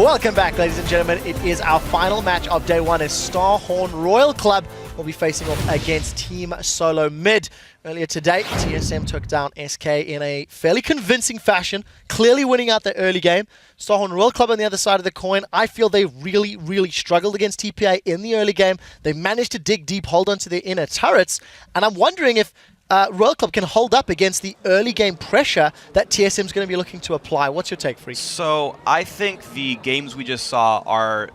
Welcome back, ladies and gentlemen. It is our final match of day one as Starhorn Royal Club will be facing off against Team SoloMid. Earlier today, TSM took down SK in a fairly convincing fashion, clearly winning out the early game. Starhorn Royal Club on the other side of the coin, I feel they really struggled against TPA in the early game. They managed to dig deep, hold onto their inner turrets, and I'm wondering if Royal Club can hold up against the early game pressure that TSM is going to be looking to apply. What's your take, Freak? So I think the games we just saw are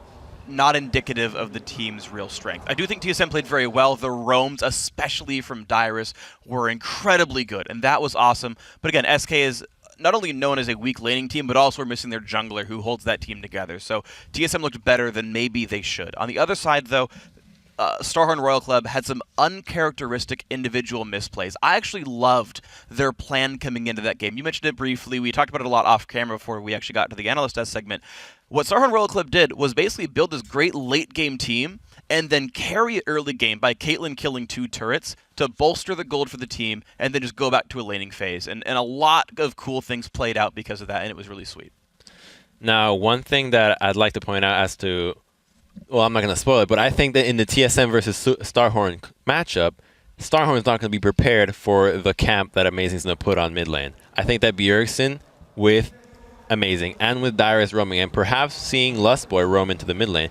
not indicative of the team's real strength. I do think TSM played very well. The roams, especially from Dyrus, were incredibly good, and that was awesome. But again, SK is not only known as a weak laning team, but also are missing their jungler who holds that team together. So TSM looked better than maybe they should. On the other side, though, Starhorn Royal Club had some uncharacteristic individual misplays. I actually loved their plan coming into that game. You mentioned it briefly. We talked about it a lot off camera before we actually got to the Analyst Desk segment. What Starhorn Royal Club did was basically build this great late game team and then carry it early game by Caitlyn killing 2 turrets to bolster the gold for the team and then just go back to a laning phase. And a lot of cool things played out because of that, and it was really sweet. Now, one thing that I'd like to point out as to, well, I'm not going to spoil it, but I think that in the TSM versus Starhorn matchup, Starhorn is not going to be prepared for the camp that Amazing's going to put on mid lane. I think that Bjergsen with Amazing and with Dyrus roaming and perhaps seeing Lustboy roam into the mid lane,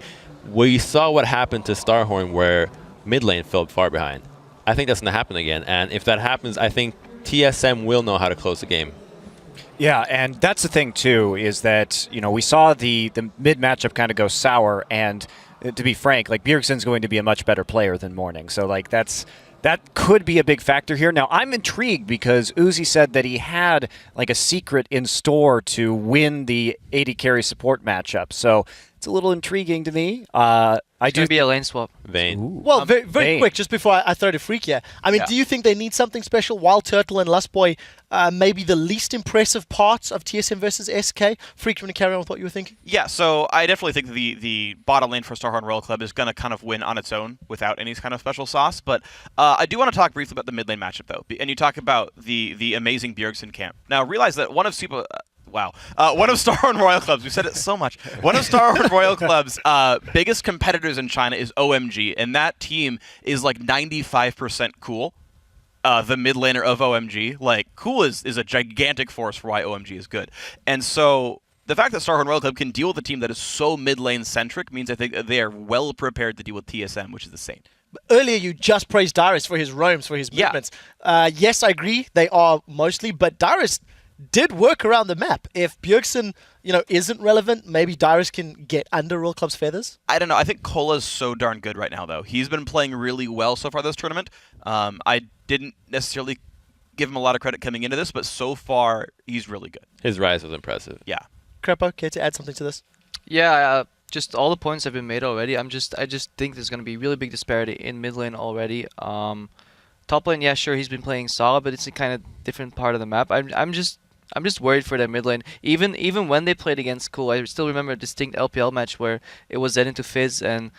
we saw what happened to Starhorn where mid lane fell far behind. I think that's going to happen again, and if that happens, I think TSM will know how to close the game. Yeah, and that's the thing too, is that, you know, we saw the mid matchup kind of go sour, and to be frank, like, Bjergsen's going to be a much better player than Morning. So like that could be a big factor here. Now, I'm intrigued because Uzi said that he had like a secret in store to win the AD carry support matchup. So it's a little intriguing to me. It's going to be a lane swap. Vayne. Ooh. Well, very quick, just before I throw to Freak here. I mean, Yeah. do you think they need something special? WildTurtle and Lustboy, maybe the least impressive parts of TSM versus SK? Freak, you want to carry on with what you were thinking? Yeah, so I definitely think the bottom lane for Starhorn Royal Club is going to kind of win on its own without any kind of special sauce. But I do want to talk briefly about the mid lane matchup, though. And you talk about the amazing Bjergsen camp. Now, realize that one of Starhorn Royal Club's, we said it so much, one of Starhorn Royal Club's biggest competitors in China is OMG, and that team is like 95% cool. The mid laner of OMG, like, cool is a gigantic force for why OMG is good. And so the fact that Starhorn Royal Club can deal with a team that is so mid lane centric means I think they are well prepared to deal with TSM, which is the same. Earlier, you just praised Dyrus for his roams, for his movements. Yes, I agree, they are mostly, but Dyrus did work around the map. If Bjergsen, isn't relevant, maybe Dyrus can get under Royal Club's feathers? I don't know. I think Cola's so darn good right now, though. He's been playing really well so far this tournament. I didn't necessarily give him a lot of credit coming into this, but so far, he's really good. His rise was impressive. Yeah. Crepo, care to add something to this? Yeah, just all the points have been made already. I just think there's going to be really big disparity in mid lane already. Top lane, yeah, sure, he's been playing solid, but it's a kind of different part of the map. I'm just worried for their mid lane. Even when they played against Cool, I still remember a distinct LPL match where it was Zen into Fizz, and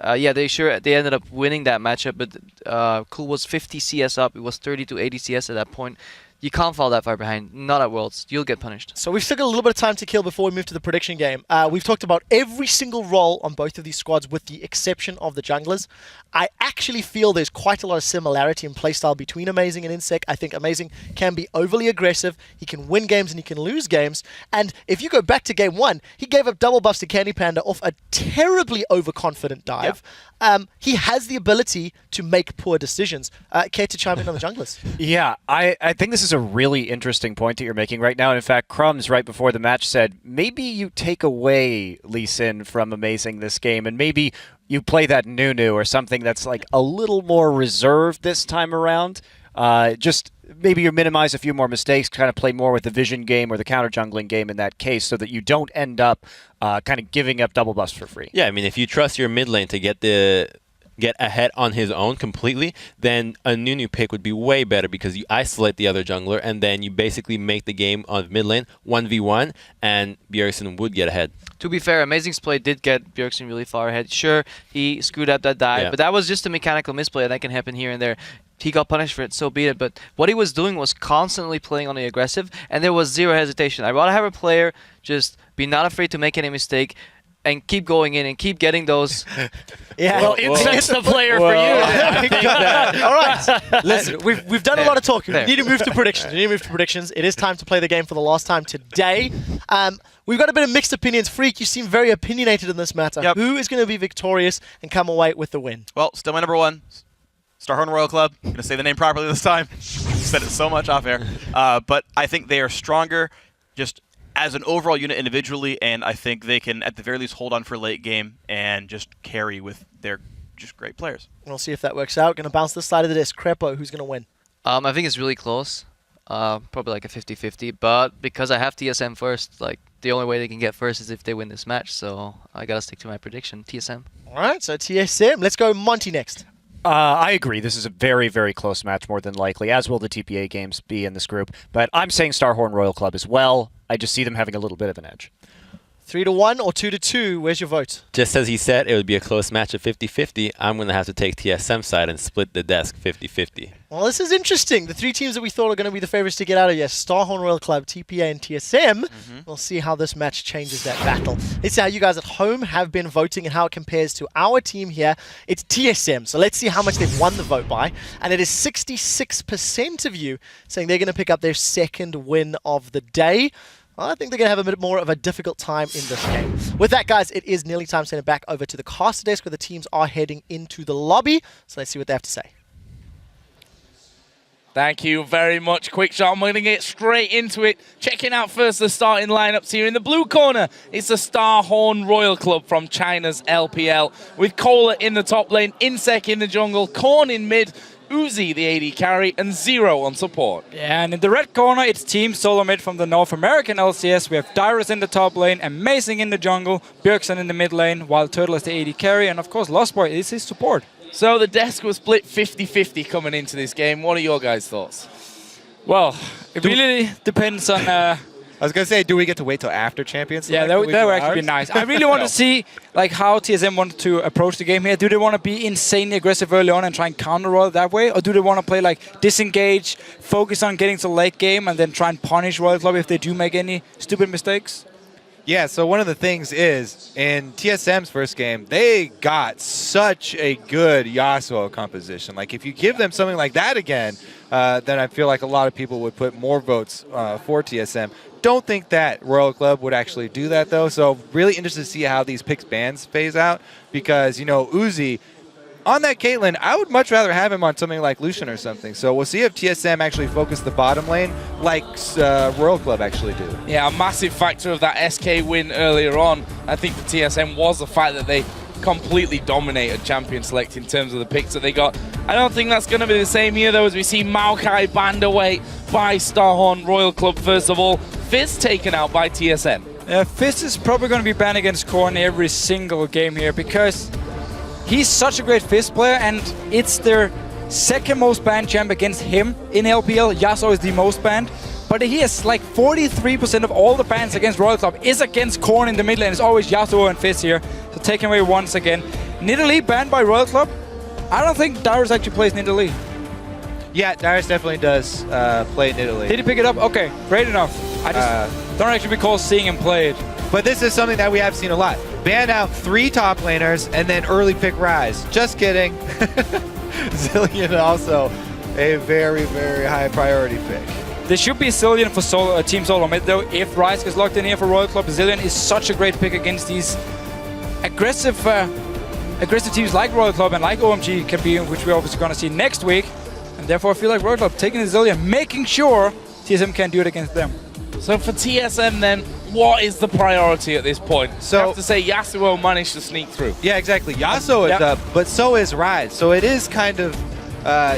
they ended up winning that matchup, but Cool was 50 CS up. It was 30 to 80 CS at that point. You can't fall that far behind. Not at Worlds. You'll get punished. So we've still got a little bit of time to kill before we move to the prediction game. We've talked about every single role on both of these squads with the exception of the junglers. I actually feel there's quite a lot of similarity in playstyle between Amazing and InSec. I think Amazing can be overly aggressive. He can win games and he can lose games. And if you go back to game 1, he gave up double buffs to Candy Panda off a terribly overconfident dive. Yeah. He has the ability to make poor decisions. Care to chime in on the junglers? Yeah, I think this is a really interesting point that you're making right now. And in fact, Crumbs, right before the match, said, maybe you take away Lee Sin from Amazing this game, and maybe you play that Nunu or something that's like a little more reserved this time around. Just maybe you minimize a few more mistakes, kind of play more with the vision game or the counter jungling game in that case, so that you don't end up kind of giving up double buffs for free. Yeah, I mean, if you trust your mid lane to get ahead on his own completely, then a Nunu pick would be way better because you isolate the other jungler and then you basically make the game on mid lane 1v1 and Bjergsen would get ahead. To be fair, Amazing's play did get Bjergsen really far ahead. Sure, he screwed up that dive, but that was just a mechanical misplay that can happen here and there. He got punished for it, so be it. But what he was doing was constantly playing on the aggressive, and there was zero hesitation. I'd rather have a player just Be not afraid to make any mistake, and keep going in and keep getting those. Yeah. Well, InSec's the player for you. I think that. All right. Listen, we've done a lot of talking. Fair. We need to move to predictions. It is time to play the game for the last time today. We've got a bit of mixed opinions. Freak, you seem very opinionated in this matter. Yep. Who is going to be victorious and come away with the win? Well, still my number one, Starhorn Royal Club. I'm going to say the name properly this time. Said it so much off air. But I think they are stronger just as an overall unit individually, and I think they can, at the very least, hold on for late game and just carry with their just great players. We'll see if that works out. Going to bounce this side of the disc. Crepo, who's going to win? I think it's really close. Probably like a 50-50. But because I have TSM first, like the only way they can get first is if they win this match. So I got to stick to my prediction, TSM. All right, so TSM. Let's go Monty next. I agree. This is a very, very close match, more than likely, as will the TPA games be in this group. But I'm saying Starhorn Royal Club as well. I just see them having a little bit of an edge. 3-1 or 2-2? Where's your vote? Just as he said, it would be a close match of 50-50. I'm going to have to take TSM side and split the desk 50-50. Well, this is interesting. The three teams that we thought are going to be the favorites to get out of here, Starhorn Royal Club, TPA, and TSM. We'll see how this match changes that battle. Let's see how you guys at home have been voting and how it compares to our team here. It's TSM, so let's see how much they've won the vote by. And it is 66% of you saying they're going to pick up their second win of the day. I think they're going to have a bit more of a difficult time in this game. With that, guys, it is nearly time to send it back over to the caster desk where the teams are heading into the lobby. So let's see what they have to say. Thank you very much, Quickshot. I'm going to get straight into it. Checking out first the starting lineups here. In the blue corner, it's the Starhorn Royal Club from China's LPL, with Cola in the top lane, InSec in the jungle, Korn in mid, Uzi, the AD carry, and Zero on support. Yeah, and in the red corner, it's Team SoloMid from the North American LCS. We have Dyrus in the top lane, Amazing in the jungle, Bjergsen in the mid lane, WildTurtle is the AD carry, and of course Lustboy is his support. So the desk was split 50-50 coming into this game. What are your guys' thoughts? Well, it really depends on... I was going to say, do we get to wait till after Champions? Yeah, that would actually be nice. I really want to see like how TSM want to approach the game here. Do they want to be insanely aggressive early on and try and counter Royal that way? Or do they want to play like disengage, focus on getting to late game, and then try and punish Royal Club if they do make any stupid mistakes? Yeah, so one of the things is, in TSM's first game, they got such a good Yasuo composition. Like, if you give them something like that again, then I feel like a lot of people would put more votes for TSM. Don't think that Royal Club would actually do that, though. So really interested to see how these picks bans phase out, because, you know, Uzi, on that Caitlyn, I would much rather have him on something like Lucian or something. So we'll see if TSM actually focus the bottom lane like Royal Club actually do. Yeah, a massive factor of that SK win earlier on, I think for TSM, was the fact that they completely dominated Champion Select in terms of the picks that they got. I don't think that's going to be the same here, though, as we see Maokai banned away by Starhorn Royal Club first of all. Fizz taken out by TSM. Fizz is probably going to be banned against Korn every single game here because he's such a great Fizz player, and it's their second most banned champ against him in LPL. Yasuo is the most banned, but he has like 43% of all the bans against Royal Club is against Korn in the mid lane. It's always Yasuo and Fizz here, so taken away once again. Nidalee banned by Royal Club. I don't think Dyrus actually plays Nidalee. Yeah, Dyrus definitely does play Nidalee. Did he pick it up? Okay, great enough. I just don't actually recall seeing him play it. But this is something that we have seen a lot. Ban out 3 top laners and then early pick Ryze. Just kidding. Zillion also a very, very high priority pick. There should be Zillion for Team SoloMid though. If Ryze gets locked in here for Royal Club, Zillion is such a great pick against these aggressive teams like Royal Club and like OMG can be, which we're obviously going to see next week. And therefore I feel like Royal Club taking the Zillion, making sure TSM can do it against them. So for TSM then, what is the priority at this point? So I have to say Yasuo managed to sneak through. Yeah, exactly. Yasuo is up, but so is Ryze. So it is kind of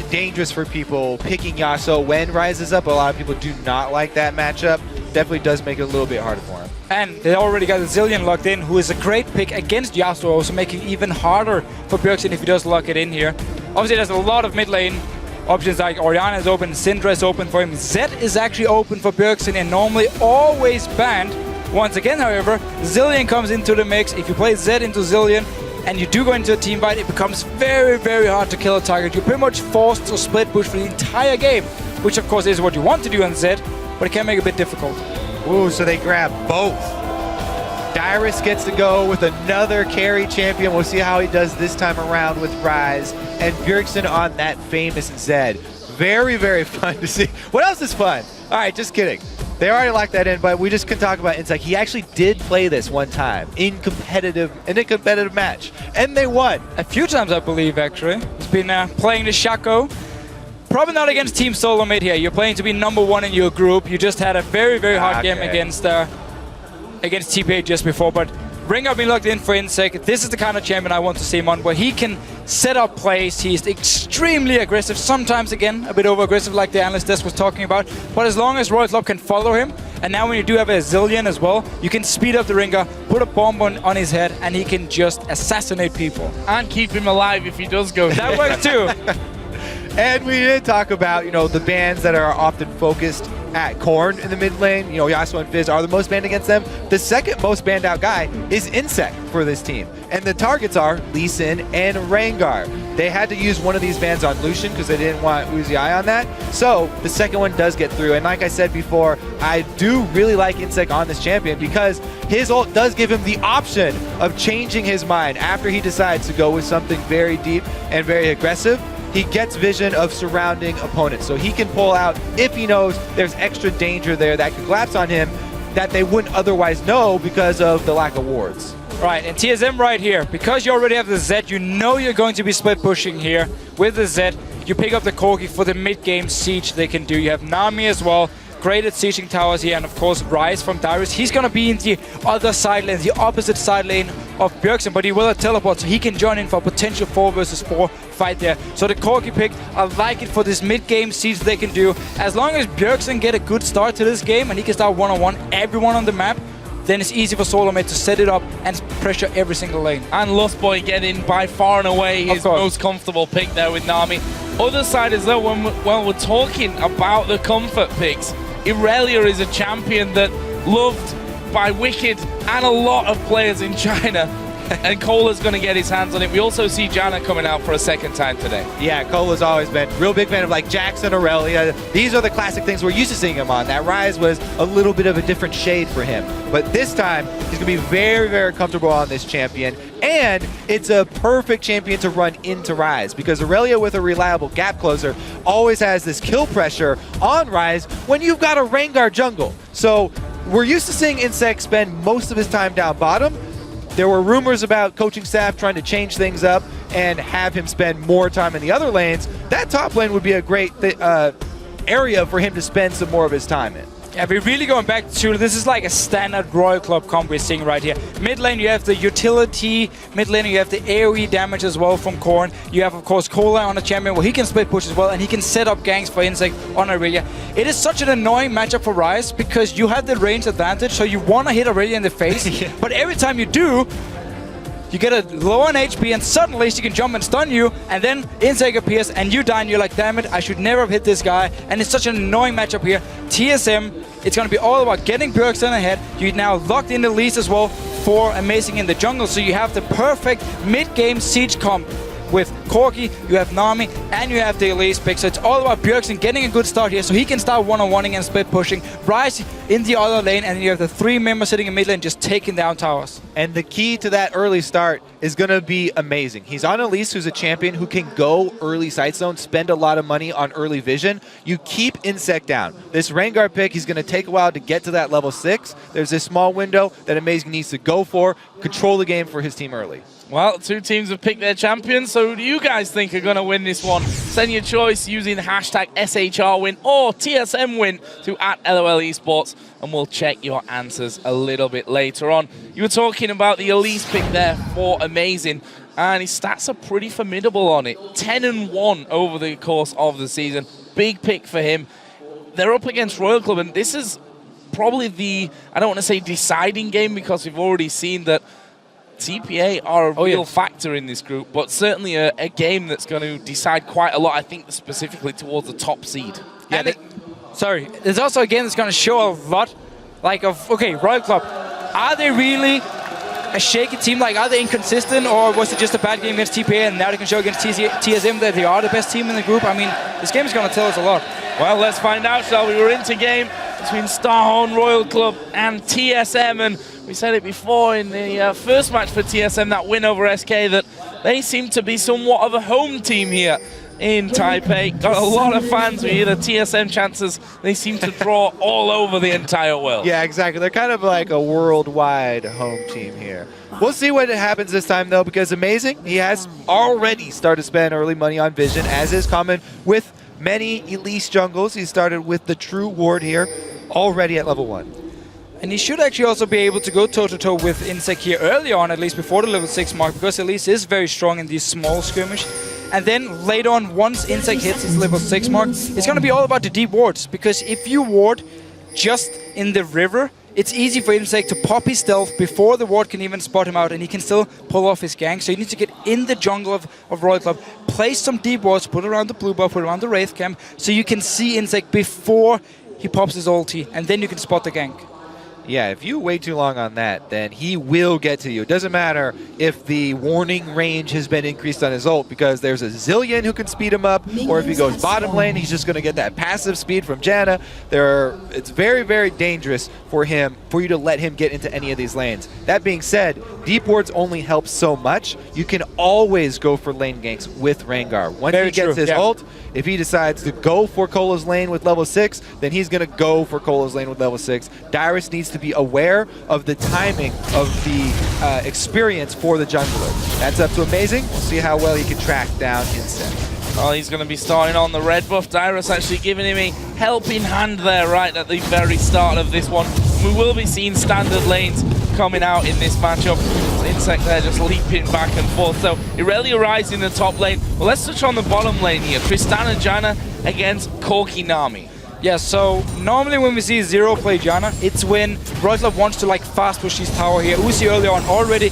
dangerous for people picking Yasuo when Ryze is up. A lot of people do not like that matchup. Definitely does make it a little bit harder for him. And they already got the Zillion locked in, who is a great pick against Yasuo, also making it even harder for Bjergsen if he does lock it in here. Obviously there's a lot of mid lane options, like Orianna is open, Syndra is open for him, Zed is actually open for Bjergsen and normally always banned. Once again, however, Zillion comes into the mix. If you play Zed into Zillion and you do go into a team fight, it becomes very, very hard to kill a target. You're pretty much forced to split push for the entire game, which of course is what you want to do on Zed, but it can make it a bit difficult. Ooh, so they grab both. Dyrus gets to go with another carry champion. We'll see how he does this time around with Rise. And Bjergsen on that famous Zed. Very, very fun to see. What else is fun? All right, just kidding. They already locked that in, but we just can talk about InSec. He actually did play this one time in a competitive match, and they won. A few times, I believe, actually. He's been playing the Shaco. Probably not against Team SoloMid here. You're playing to be #1 in your group. You just had a very, very hard game against TPA just before, but Ringo been locked in for InSec. This is the kind of champion I want to see him on, where he can set up plays. He's extremely aggressive, sometimes again a bit over-aggressive like the analyst desk was talking about, but as long as WildTurtle can follow him, and now when you do have a Zillion as well, you can speed up the Ringer, put a bomb on his head, and he can just assassinate people. And keep him alive if he does go. That works too. And we did talk about, the bans that are often focused at Korn in the mid lane. Yasuo and Fizz are the most banned against them. The second most banned out guy is InSec for this team. And the targets are Lee Sin and Rengar. They had to use one of these bans on Lucian because they didn't want Uzi on that. So the second one does get through. And like I said before, I do really like InSec on this champion because his ult does give him the option of changing his mind after he decides to go with something very deep and very aggressive. He gets vision of surrounding opponents, so he can pull out if he knows there's extra danger there that could collapse on him that they wouldn't otherwise know because of the lack of wards. Right, and TSM right here, because you already have the Zed, you know you're going to be split pushing here. With the Zed, you pick up the Corki for the mid-game siege they can do. You have Nami as well, great at sieging towers here, and of course Rise from Dyrus. He's going to be in the other side lane, the opposite side lane of Bjergsen, but he will have teleport, so he can join in for a potential 4 versus 4 fight there. So the Corki pick, I like it for this mid-game siege they can do. As long as Bjergsen get a good start to this game and he can start one-on-one everyone on the map, then it's easy for SoloMid to set it up and pressure every single lane. And Lustboy getting by far and away his most comfortable pick there with Nami. Other side is though, when we're talking about the comfort picks, Irelia is a champion that loved by Wicked and a lot of players in China. And Cola's going to get his hands on it. We also see Jian coming out for a second time today. Yeah, Cola's always been a real big fan of like Jackson, Aurelia. These are the classic things we're used to seeing him on. That Rise was a little bit of a different shade for him. But this time, he's going to be very, very comfortable on this champion. And it's a perfect champion to run into Rise because Aurelia with a reliable gap closer always has this kill pressure on Rise when you've got a Rengar jungle. So we're used to seeing InSec spend most of his time down bottom. There were rumors about coaching staff trying to change things up and have him spend more time in the other lanes. That top lane would be a great area for him to spend some more of his time in. Yeah, we're really going back to, this is like a standard Royal Club comp we're seeing right here. Mid lane you have the utility, mid lane you have the AoE damage as well from Korn. You have of course Cola on a champion where he can split push as well and he can set up ganks for InSec on Aurelia. It is such an annoying matchup for Rise because you have the range advantage, so you want to hit Aurelia in the face, but every time you do, you get a low on HP and suddenly she can jump and stun you and then InSec appears and you die and you're like, damn it, I should never have hit this guy. And it's such an annoying matchup here. TSM, it's going to be all about getting Bjergsen ahead. You're now locked in the leads as well for Amazing in the jungle. So you have the perfect mid-game siege comp with Corki, you have Nami, and you have the Elise pick. So it's all about Bjergsen getting a good start here so he can start one-on-one and split pushing. Rise in the other lane, and you have the 3 members sitting in mid lane just taking down towers. And the key to that early start is going to be Amazing. He's on Elise, who's a champion who can go early sight zone, spend a lot of money on early vision. You keep InSec down. This Rengar pick, he's going to take a while to get to that level 6. There's this small window that Amazing needs to go for, control the game for his team early. Well, 2 teams have picked their champions, so who do you guys think are going to win this one? Send your choice using hashtag SHR win or TSM win to @LOL Esports, and we'll check your answers a little bit later on. You were talking about the Elise pick there for Amazing, and his stats are pretty formidable on it. 10-1 over the course of the season. Big pick for him. They're up against Royal Club, and this is probably the, I don't want to say deciding game because we've already seen that TPA are a real factor in this group, but certainly a game that's going to decide quite a lot, I think, specifically towards the top seed. Yeah, sorry. There's also a game that's going to show a lot, like, of, okay, Royal Club, are they really a shaky team? Like, are they inconsistent, or was it just a bad game against TPA and now they can show against TSM that they are the best team in the group? I mean, this game is going to tell us a lot. Well, let's find out, shall we? We're into game between Starhorn Royal Club and TSM, and We said it before in the first match for TSM, that win over SK, that they seem to be somewhat of a home team here in Taipei. Got a lot of fans. We hear the TSM chances. They seem to draw all over the entire world. Yeah, exactly. They're kind of like a worldwide home team here. We'll see what happens this time, though, because Amazing, he has already started to spend early money on Vision, as is common with many Elise jungles. He started with the True Ward here, already at level 1. And he should actually also be able to go toe-to-toe with InSec here early on, at least before the level 6 mark, because Elise is very strong in these small skirmish. And then later on, once InSec hits his level 6 mark, it's going to be all about the deep wards, because if you ward just in the river, it's easy for InSec to pop his stealth before the ward can even spot him out, and he can still pull off his gank. So you need to get in the jungle of Royal Club, place some deep wards, put around the blue buff, put around the Wraith camp, so you can see InSec before he pops his ulti, and then you can spot the gank. Yeah, if you wait too long on that, then he will get to you. It doesn't matter if the warning range has been increased on his ult, because there's a Zillion who can speed him up, or if he goes bottom lane, he's just going to get that passive speed from Janna. It's very, very dangerous for you to let him get into any of these lanes. That being said, deep wards only help so much. You can always go for lane ganks with Rengar. Once he gets his ult, if he decides to go for Cola's lane with level 6, then he's going to go for Cola's lane with level 6. Dyrus needs to be aware of the timing of the experience for the jungler. That's up to Amazing. We'll see how well he can track down InSec. Oh, he's going to be starting on the red buff. Dyrus actually giving him a helping hand there right at the very start of this one. We will be seeing standard lanes coming out in this matchup. InSec there just leaping back and forth. So Irelia rising in the top lane. Well, let's touch on the bottom lane here. Tristana Janna against Corki Nami. Yeah, so normally when we see Zero play Janna, it's when Royal Club wants to like fast push his tower here. Uzi early on already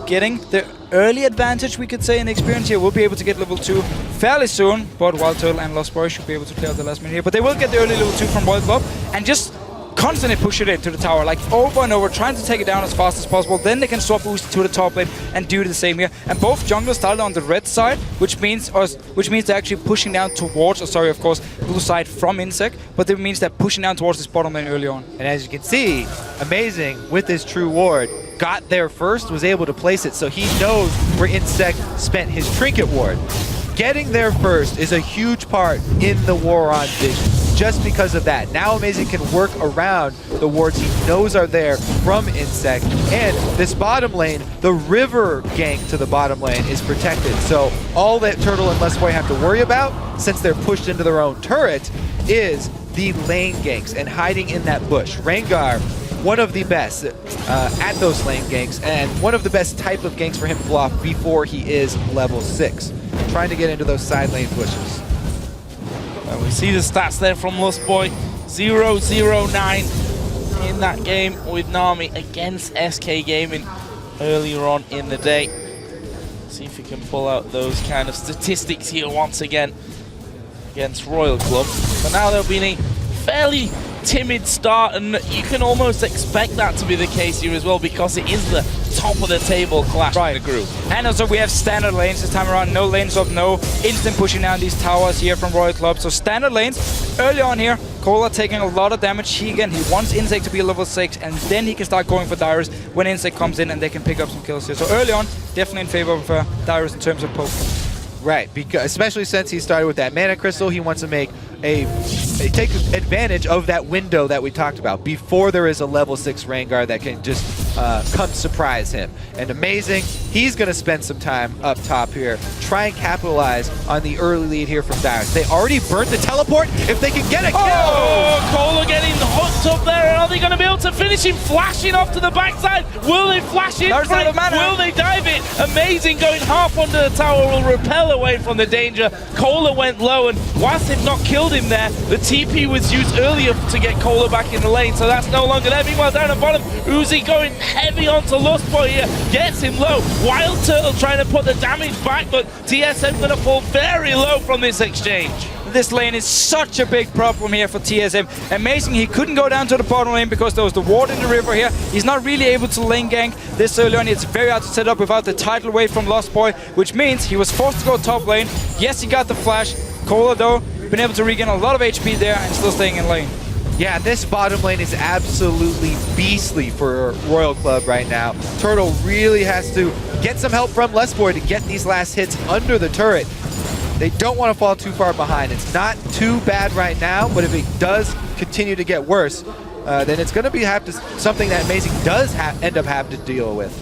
getting the early advantage, we could say, in experience here. We'll be able to get level 2 fairly soon, but WildTurtle and Lustboy should be able to clear the last minute here. But they will get the early level 2 from Royal Club and just constantly push it into the tower, like over and over, trying to take it down as fast as possible. Then they can swap Uzi to the top lane and do the same here. And both junglers started on the red side, which means they're actually pushing down towards, of course, blue side from InSec, but it means they're pushing down towards this bottom lane early on. And as you can see, Amazing with his True Ward got there first, was able to place it, so he knows where InSec spent his Trinket Ward. Getting there first is a huge part in the war on Vision, just because of that. Now Amazing can work around the wards he knows are there from InSec, and this bottom lane, the river gank to the bottom lane is protected. So all that Turtle and Lustboy have to worry about, since they're pushed into their own turret, is the lane ganks and hiding in that bush. Rengar, one of the best at those lane ganks, and one of the best type of ganks for him to pull off before he is level 6. Trying to get into those side lane bushes. And we see the stats there from Lustboy. 0-0-9 in that game with Nami against SK Gaming earlier on in the day. See if he can pull out those kind of statistics here once again against Royal Club. But now there'll be a fairly timid start, and you can almost expect that to be the case here as well, because it is the top of the table clash in the group. And also we have standard lanes this time around. No lane swap, no instant pushing down these towers here from Royal Club. So standard lanes early on here. Cola taking a lot of damage. He wants InSec to be level 6, and then he can start going for Dyrus when InSec comes in and they can pick up some kills here. So early on, definitely in favor of Dyrus in terms of poke. Right, because especially since he started with that mana crystal, he wants to make take advantage of that window that we talked about before there is a level 6 Rengar that can just come surprise him. And Amazing, he's going to spend some time up top here, try and capitalize on the early lead here from Dyrus. They already burnt the teleport. If they can get a kill! Oh, Cola getting hooked up there, and are they going to be able to finish him? Flashing off to the backside. Will they flash in? Will they dive it? Amazing going half under the tower, will repel away from the danger. Cola went low, and whilst they've not killed him there, the TP was used earlier to get Cola back in the lane, so that's no longer there. Meanwhile, down at bottom, Uzi going heavy onto Lustboy here, gets him low. WildTurtle trying to put the damage back, but TSM going to fall very low from this exchange. This lane is such a big problem here for TSM. Amazing, he couldn't go down to the bottom lane because there was the ward in the river here. He's not really able to lane gank this early on. It's very hard to set up without the tidal wave from Lustboy, which means he was forced to go top lane. Yes, he got the flash. Cola, though, been able to regain a lot of HP there and still staying in lane. Yeah, this bottom lane is absolutely beastly for Royal Club right now. Turtle really has to get some help from Lustboy to get these last hits under the turret. They don't want to fall too far behind. It's not too bad right now, but if it does continue to get worse, then it's going to be something that Amazing does end up having to deal with.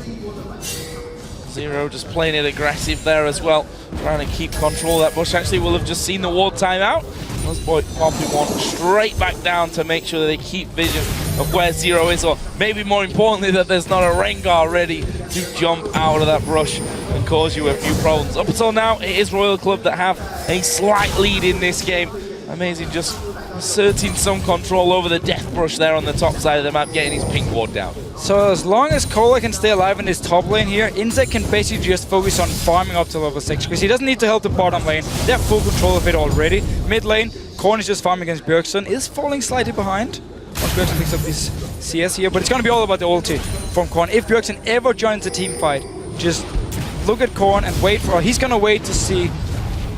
Zero just playing it aggressive there as well, trying to keep control of that bush. Actually, we'll have just seen the ward time out. Lustboy popping one straight back down to make sure that they keep vision of where Zero is, or maybe more importantly that there's not a Rengar ready to jump out of that brush and cause you a few problems. Up until now, it is Royal Club that have a slight lead in this game. Amazing just asserting some control over the death brush there on the top side of the map, getting his pink ward down. So as long as Cola can stay alive in this top lane here, InSec can basically just focus on farming up to level 6, because he doesn't need to help the bottom lane. They have full control of it already. Mid lane, Korn is just farming against Bjergsen, is falling slightly behind. Once Bjergsen picks up this CS here, but it's going to be all about the ulti from Korn. If Bjergsen ever joins a team fight, just look at Korn and wait for, he's going to wait to see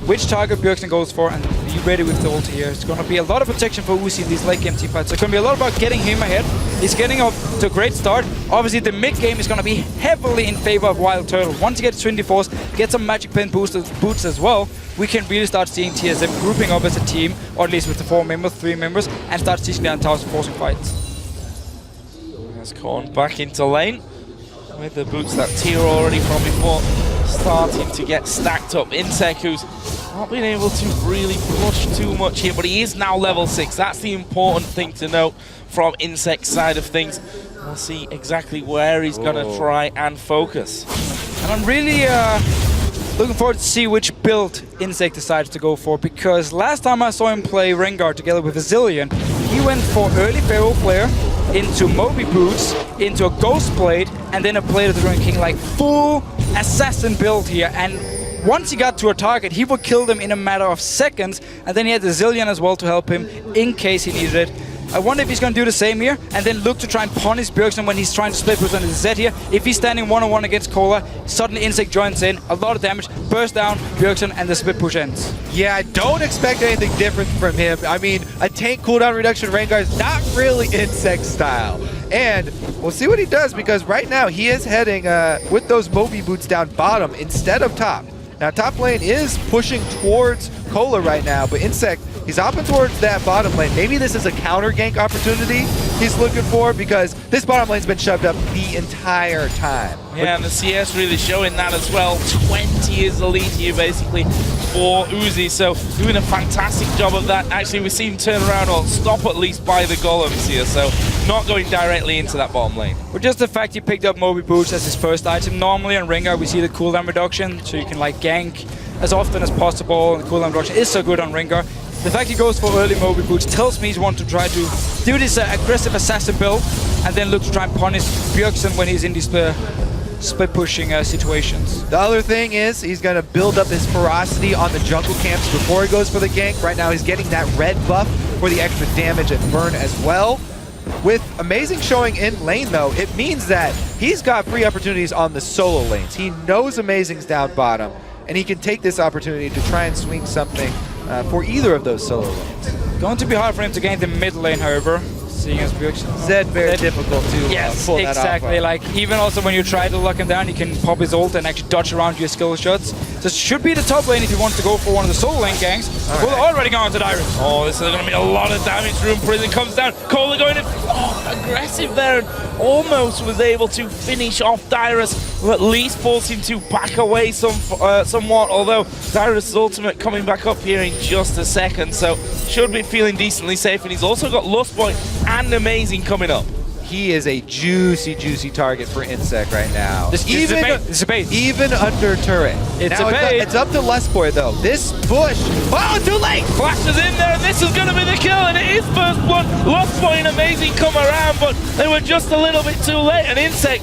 which target Bjergsen goes for and be ready with the ulti here. It's going to be a lot of protection for Uzi in these late game team fights. So it's going to be a lot about getting him ahead. He's getting off to a great start. Obviously the mid game is going to be heavily in favor of WildTurtle. Once he gets Trinity Force, get some magic pen boots as well, we can really start seeing TSM grouping up as a team, or at least with the 4 members, 3 members, and start teaching down towers and forcing fights. There's Korn back into lane with the boots that tier already from before starting to get stacked up. InSec, who's not been able to really push too much here, but he is now level 6. That's the important thing to note from InSec's side of things. We'll see exactly where he's going to try and focus. And I'm really looking forward to see which build InSec decides to go for, because last time I saw him play Rengar together with Zillion, he went for early Pharaoh Flare, into Moby Boots, into a Ghost Blade, and then a Blade of the Ruined King, like full assassin build here. And once he got to a target, he would kill them in a matter of seconds, and then he had the Zillion as well to help him in case he needed it. I wonder if he's going to do the same here, and then look to try and punish Bjergsen when he's trying to split push on his Z here. If he's standing one-on-one against Cola, suddenly InSec joins in, a lot of damage, burst down Bjergsen, and the split push ends. Yeah, I don't expect anything different from him. I mean, a tank cooldown reduction Rengar is not really InSec style. And we'll see what he does, because right now he is heading with those Moby Boots down bottom instead of top. Now top lane is pushing towards Cola right now, but InSec, he's opting towards that bottom lane. Maybe this is a counter gank opportunity he's looking for, because this bottom lane's been shoved up the entire time. Yeah, and the CS really showing that as well. 20 is the lead here basically for Uzi, so doing a fantastic job of that. Actually, we see him turn around or stop at least by the golems here, so not going directly into that bottom lane. But just the fact he picked up Moby Boots as his first item. Normally on Rengar we see the cooldown reduction, so you can like gank as often as possible. The cooldown reduction is so good on Rengar. The fact he goes for early Moby Boots tells me he's want to try to do this aggressive assassin build and then look to try and punish Bjergsen when he's in these split pushing situations. The other thing is he's going to build up his ferocity on the jungle camps before he goes for the gank. Right now he's getting that red buff for the extra damage and burn as well. With Amazing showing in lane though, it means that he's got free opportunities on the solo lanes. He knows Amazing's down bottom, and he can take this opportunity to try and swing something for either of those solo lanes. Going to be hard for him to gain the mid lane, however, seeing as Bjergsen. Zed very difficult to pull that exactly. off. Like even also when you try to lock him down, you can pop his ult and actually dodge around your skill shots. So it should be the top lane if you want to go for one of the solo lane ganks. We're already going to Dyrus. Oh, this is going to be a lot of damage. Room Prison comes down. Cola going in. Oh, aggressive there. And almost was able to finish off Dyrus, or at least force him to back away somewhat. Although Dyrus' ultimate coming back up here in just a second. So should be feeling decently safe. And he's also got Lustboy and Amazing coming up. He is a juicy, juicy target for InSec right now. It's a bait. Even under turret. It's now a bait. It's up to Lustboy though. This push. Oh, too late! Flashes in there, and this is going to be the kill, and it is first blood. Lustboy and Amazing come around, but they were just a little bit too late, and InSec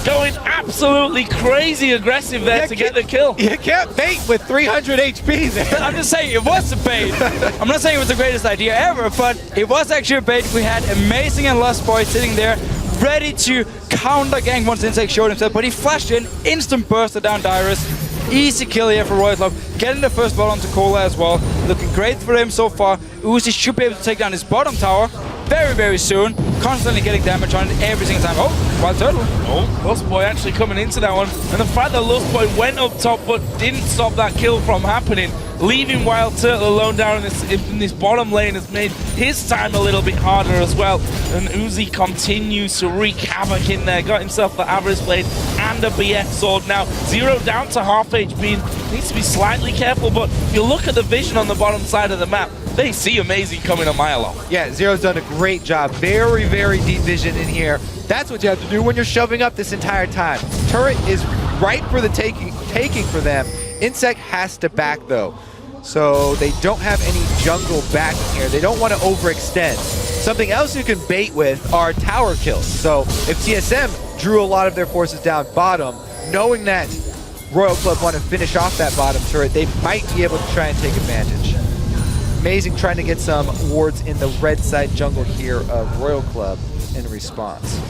going absolutely crazy aggressive there to get the kill. You can't bait with 300 HP there. I'm just saying it was a bait. I'm not saying it was the greatest idea ever, but it was actually a bait. We had Amazing and Lustboy sitting there ready to counter gank once InSec showed himself, but he flashed in, instant bursted down Dyrus. Easy kill here for Royal Club, getting the first blood onto Cola as well. Looking great for him so far. Uzi should be able to take down his bottom tower. very, very soon. Constantly getting damage on it every single time. Oh, WildTurtle. Oh, Lustboy actually coming into that one. And the fact that Lustboy went up top but didn't stop that kill from happening, leaving WildTurtle alone down in this bottom lane has made his time a little bit harder as well. And Uzi continues to wreak havoc in there. Got himself the Avarice Blade and a BF sword now. Zero down to half HP. Needs to be slightly careful, but if you look at the vision on the bottom side of the map, they see Amazing coming a mile off. Yeah, Zero's done a great job. Very, very deep vision in here. That's what you have to do when you're shoving up this entire time. Turret is right for the taking for them. InSec has to back though. So they don't have any jungle backing here. They don't want to overextend. Something else you can bait with are tower kills. So if TSM drew a lot of their forces down bottom, knowing that Royal Club want to finish off that bottom turret, they might be able to try and take advantage. Amazing trying to get some wards in the red side jungle here of Royal Club in response.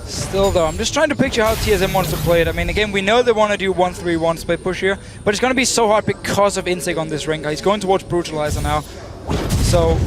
Still though, I'm just trying to picture how TSM wants to play it. I mean, again, we know they want to do 1-3-1 split push here, but it's going to be so hard because of InSec on this ring. He's going towards Brutalizer now. So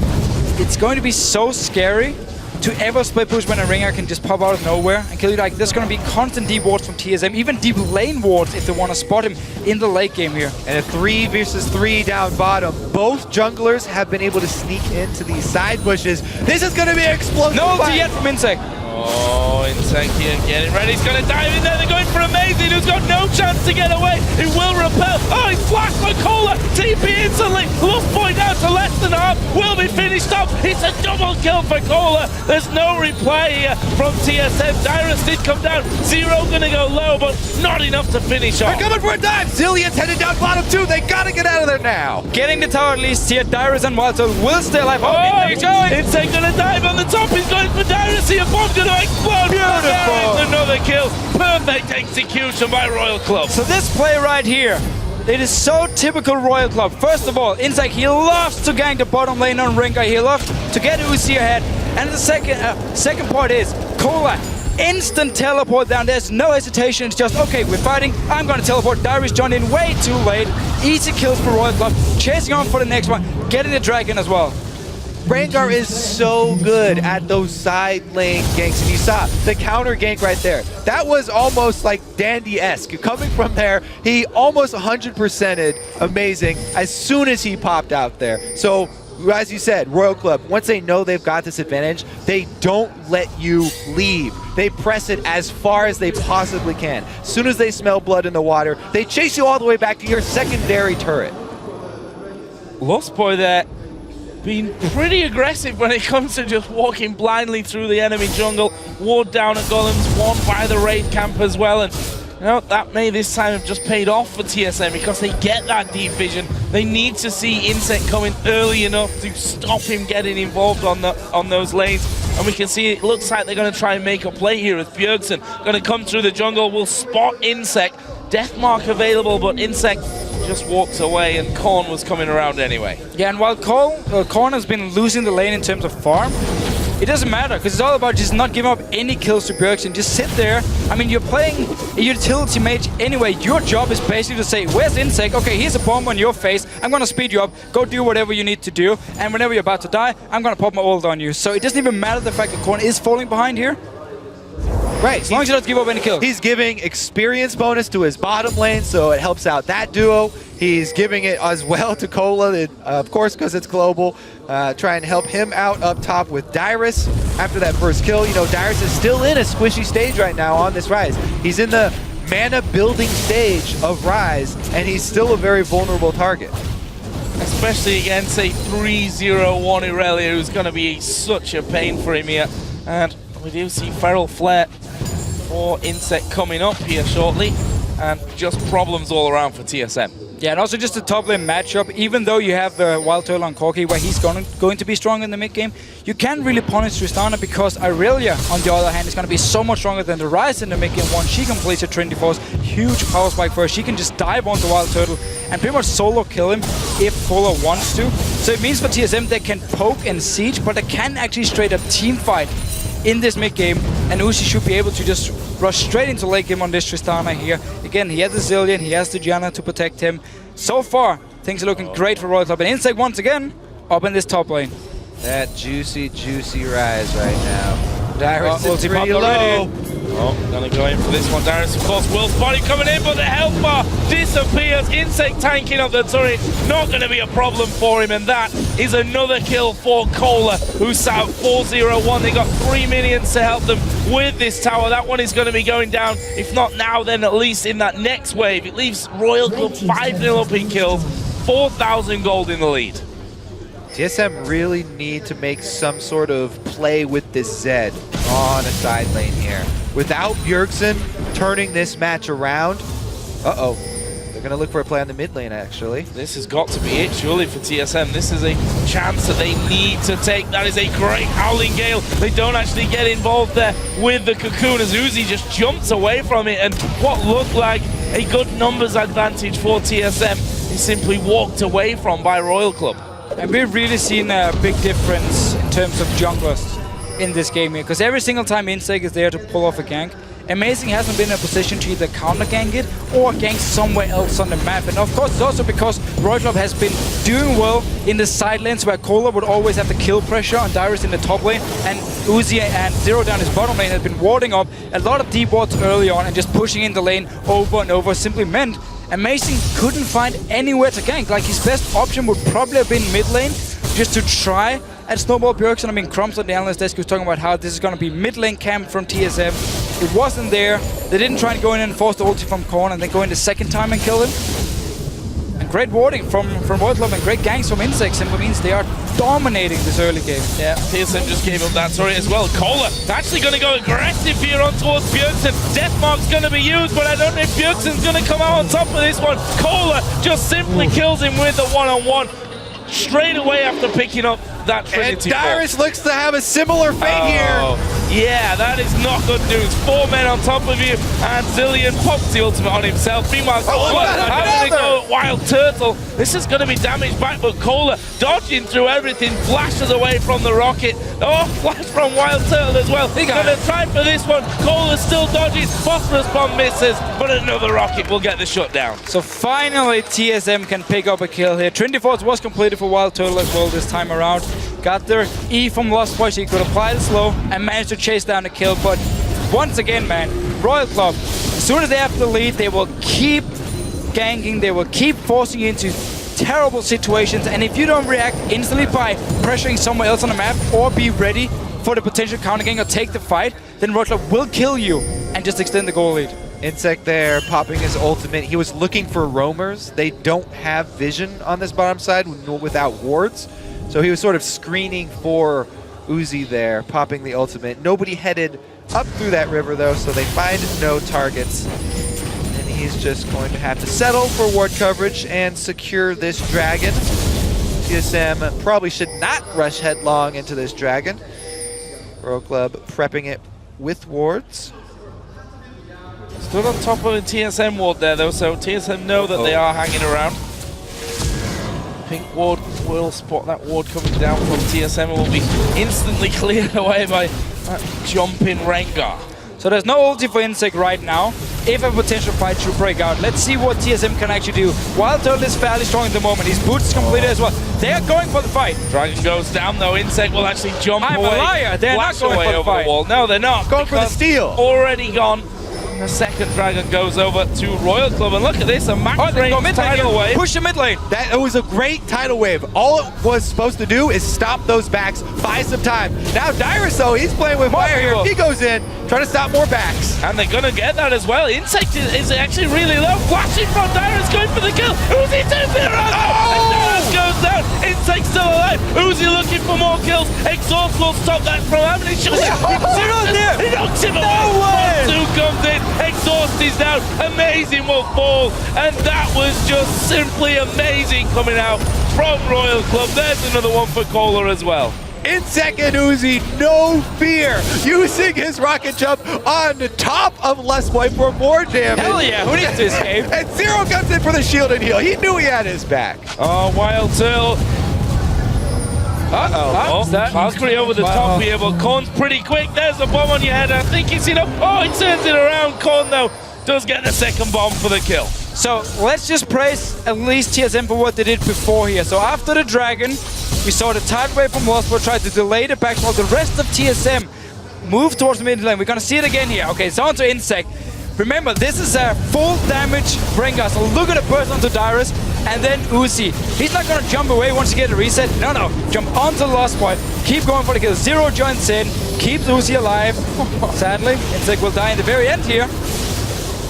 it's going to be so scary to ever split push when a ringer can just pop out of nowhere and kill you. Like, there's going to be constant deep wards from TSM, even deep lane wards if they want to spot him in the late game here. And a 3 versus 3 down bottom. Both junglers have been able to sneak into these side bushes. This is going to be explosive. No ulti yet from InSec. Oh, InSec here getting ready. He's going to dive in there. They're going for Amazing, who's got no chance to get away. He will repel. Oh, he's flashed by Cola. TP instantly. Lustboy down to less than half. Will be finished up. It's a double kill for Cola. There's no reply here from TSM. Dyrus did come down. Zero going to go low, but not enough to finish off. They're coming for a dive. Zillion's headed down bottom too. They got to get out of there now. Getting the tower at least here. Dyrus and WildTurtle will stay alive. Oh, he's going. InSec going to dive on the top. He's going for Dyrus here. Bomb's going to explode. Beautiful. Another kill. Perfect execution by Royal Club. So this play right here, it is so typical Royal Club. First of all, InSec, he loves to gank the bottom lane on Ringa. He loves to get Uzi ahead. And the second part is Cola. Instant teleport down. There's no hesitation. It's just, okay, we're fighting. I'm going to teleport. Dyrus joined in way too late. Easy kills for Royal Club. Chasing on for the next one. Getting the dragon as well. Rengar is so good at those side lane ganks, and you saw the counter gank right there. That was almost like Dandy-esque. Coming from there, he almost 100%ed Amazing as soon as he popped out there. So, as you said, Royal Club, once they know they've got this advantage, they don't let you leave. They press it as far as they possibly can. As soon as they smell blood in the water, they chase you all the way back to your secondary turret. Lustboy there, being pretty aggressive when it comes to just walking blindly through the enemy jungle. Ward down at Golems, won by the raid camp as well, and you know, that may this time have just paid off for TSM because they get that deep vision. They need to see InSec coming early enough to stop him getting involved on those lanes. And we can see it looks like they're going to try and make a play here as Bjergsen going to come through the jungle, will spot InSec. Deathmark available, but InSec just walks away, and Korn was coming around anyway. Yeah, and while Korn has been losing the lane in terms of farm, it doesn't matter, because it's all about just not giving up any kills to Bjergsen. Just sit there. I mean, you're playing a utility mage anyway. Your job is basically to say, where's InSec? Okay, here's a bomb on your face. I'm going to speed you up. Go do whatever you need to do. And whenever you're about to die, I'm going to pop my ult on you. So it doesn't even matter the fact that Korn is falling behind here. Right. As long as you don't give up any kills. He's giving experience bonus to his bottom lane, so it helps out that duo. He's giving it as well to Cola, of course, because it's global. Try and help him out up top with Dyrus. After that first kill, you know, Dyrus is still in a squishy stage right now on this Rise. He's in the mana building stage of Rise, and he's still a very vulnerable target. Especially against a 3-0-1 Irelia, who's going to be such a pain for him here. And we do see Feral Flare for InSec coming up here shortly, and just problems all around for TSM. Yeah, and also just a top lane matchup. Even though you have the WildTurtle on Corki, where he's going to be strong in the mid game, you can't really punish Tristana because Irelia, on the other hand, is going to be so much stronger than the Rise in the mid game. Once she completes her Trinity Force, huge power spike for her. She can just dive onto WildTurtle and pretty much solo kill him if Cola wants to. So it means for TSM they can poke and siege, but they can actually straight up team fight in this mid game, and Uzi should be able to just rush straight into late game on this Tristana here. Again, he has the Zillion, he has the Jian to protect him. So far, things are looking great for Royal Club, and InSec once again up in this top lane. That juicy, juicy rise right now. Dyrus is ulti pretty pop low. already. Oh, gonna go in for this one. Dyrus, of course, Will's body coming in, but the health bar disappears. InSec tanking up the turret, not gonna be a problem for him, and that is another kill for Kohler, who's sat at 4-0-1. They got 3 minions to help them with this tower. That one is gonna be going down, if not now, then at least in that next wave. It leaves Royal Club 5-0 up in kills, 4,000 gold in the lead. TSM really need to make some sort of play with this Zed on a side lane here. Without Bjergsen turning this match around, uh-oh. They're going to look for a play on the mid lane, actually. This has got to be it, surely, for TSM. This is a chance that they need to take. That is a great Howling Gale. They don't actually get involved there with the Cocoon as Uzi just jumps away from it, and what looked like a good numbers advantage for TSM is simply walked away from by Royal Club. And we've really seen a big difference in terms of junglers in this game here, because every single time InSec is there to pull off a gank, Amazing hasn't been in a position to either counter gank it or gank somewhere else on the map. And of course it's also because Royal Club has been doing well in the side lanes where Kohler would always have the kill pressure on Dyrus in the top lane, and Uzi and Zero down his bottom lane has been warding up a lot of deep wards early on and just pushing in the lane over and over. Simply meant Amazing couldn't find anywhere to gank. Like, his best option would probably have been mid lane, just to try and snowball Bjergsen. I mean, Crumbs on the analyst desk was talking about how this is going to be mid lane camp from TSM. It wasn't there. They didn't try and go in and force the ulti from corner and then go in the second time and kill him. And great warding from Royal Club and great ganks from InSec. Simply means they are dominating this early game. Yeah, TSM just gave up that turret as well. Kohler actually going to go aggressive here on towards Bjergsen. Deathmark's going to be used, but I don't know if Bjergsen's going to come out on top of this one. Kohler just simply kills him with the one-on-one straight away after picking up that Trinity. And Dyrus looks to have a similar fate here. Yeah, that is not good news. 4 men on top of you, and Zillion pops the ultimate on himself. Meanwhile, Kohler having to go WildTurtle. This is going to be damage back, but Kohler dodging through everything, flashes away from the rocket. Oh, flash from WildTurtle as well. He's going to try for this one. Kohler still dodges. Phosphorus bomb misses, but another rocket will get the shutdown. So finally TSM can pick up a kill here. Trinity Force was completed for WildTurtle as well this time around. Got their E from Lustboy, so he could apply the slow and managed to chase down the kill. But once again, man, Royal Club, as soon as they have the lead, they will keep ganking, they will keep forcing you into terrible situations. And if you don't react instantly by pressuring somewhere else on the map or be ready for the potential counter gank or take the fight, then Royal Club will kill you and just extend the goal lead. InSec there, popping his ultimate. He was looking for roamers. They don't have vision on this bottom side without wards. So he was sort of screening for Uzi there, popping the ultimate. Nobody headed up through that river though, so they find no targets. And he's just going to have to settle for ward coverage and secure this dragon. TSM probably should not rush headlong into this dragon. Royal Club prepping it with wards. Stood on top of a TSM ward there though, so TSM know that they are hanging around. Pink ward will spot that ward coming down from TSM and will be instantly cleared away by that jumping Rengar. So there's no ulti for InSec right now. If a potential fight should break out, let's see what TSM can actually do. WildTurtle is fairly strong at the moment. His boots completed as well. They are going for the fight. Dragon goes down though. InSec will actually jump I'm away. a liar. They're not going away for the over fight. the wall. No, they're not. Going for the steal. Already gone. The second dragon goes over to Royal Club, and look at this, a max range tidal wave. Push the mid lane. That was a great tidal wave. All it was supposed to do is stop those backs, buy some time. Now Dyrus though, he's playing with fire here. He goes in, trying to stop more backs. And they're gonna get that as well. InSec is actually really low. Flashing from Dyrus, going for the kill. Uzi 2-0. And Dyrus goes down. InSec still alive. Uzi looking for more kills. Exhaust will stop that from happening. He knocks him away. No way. Two comes in. Exhaust is down. Amazing will fall. And that was just simply amazing coming out from Royal Club. There's another one for Kohler as well. InSec and Uzi, no fear, using his rocket jump on top of Lustboy for more damage. Hell yeah, who needs to escape? And Zero comes in for the shield and heal. He knew he had his back. Oh, WildTurtle. Valkyrie over the top here, but Korn's pretty quick. There's a bomb on your head. I think he's in up. Oh, he turns it around. Korn, though, does get the second bomb for the kill. So let's just praise at least TSM for what they did before here. So after the dragon, We saw the tide wave from Lustboy try to delay the back while the rest of TSM move towards the mid lane. We're gonna see it again here. Okay, it's on to InSec. Remember, this is a full damage Rengar, so look at the burst onto Dyrus, and then Uzi. He's not gonna jump away once you get a reset. No, jump onto Lustboy. Keep going for the kill. Zero joins in, keeps Uzi alive. Sadly, InSec will die in the very end here.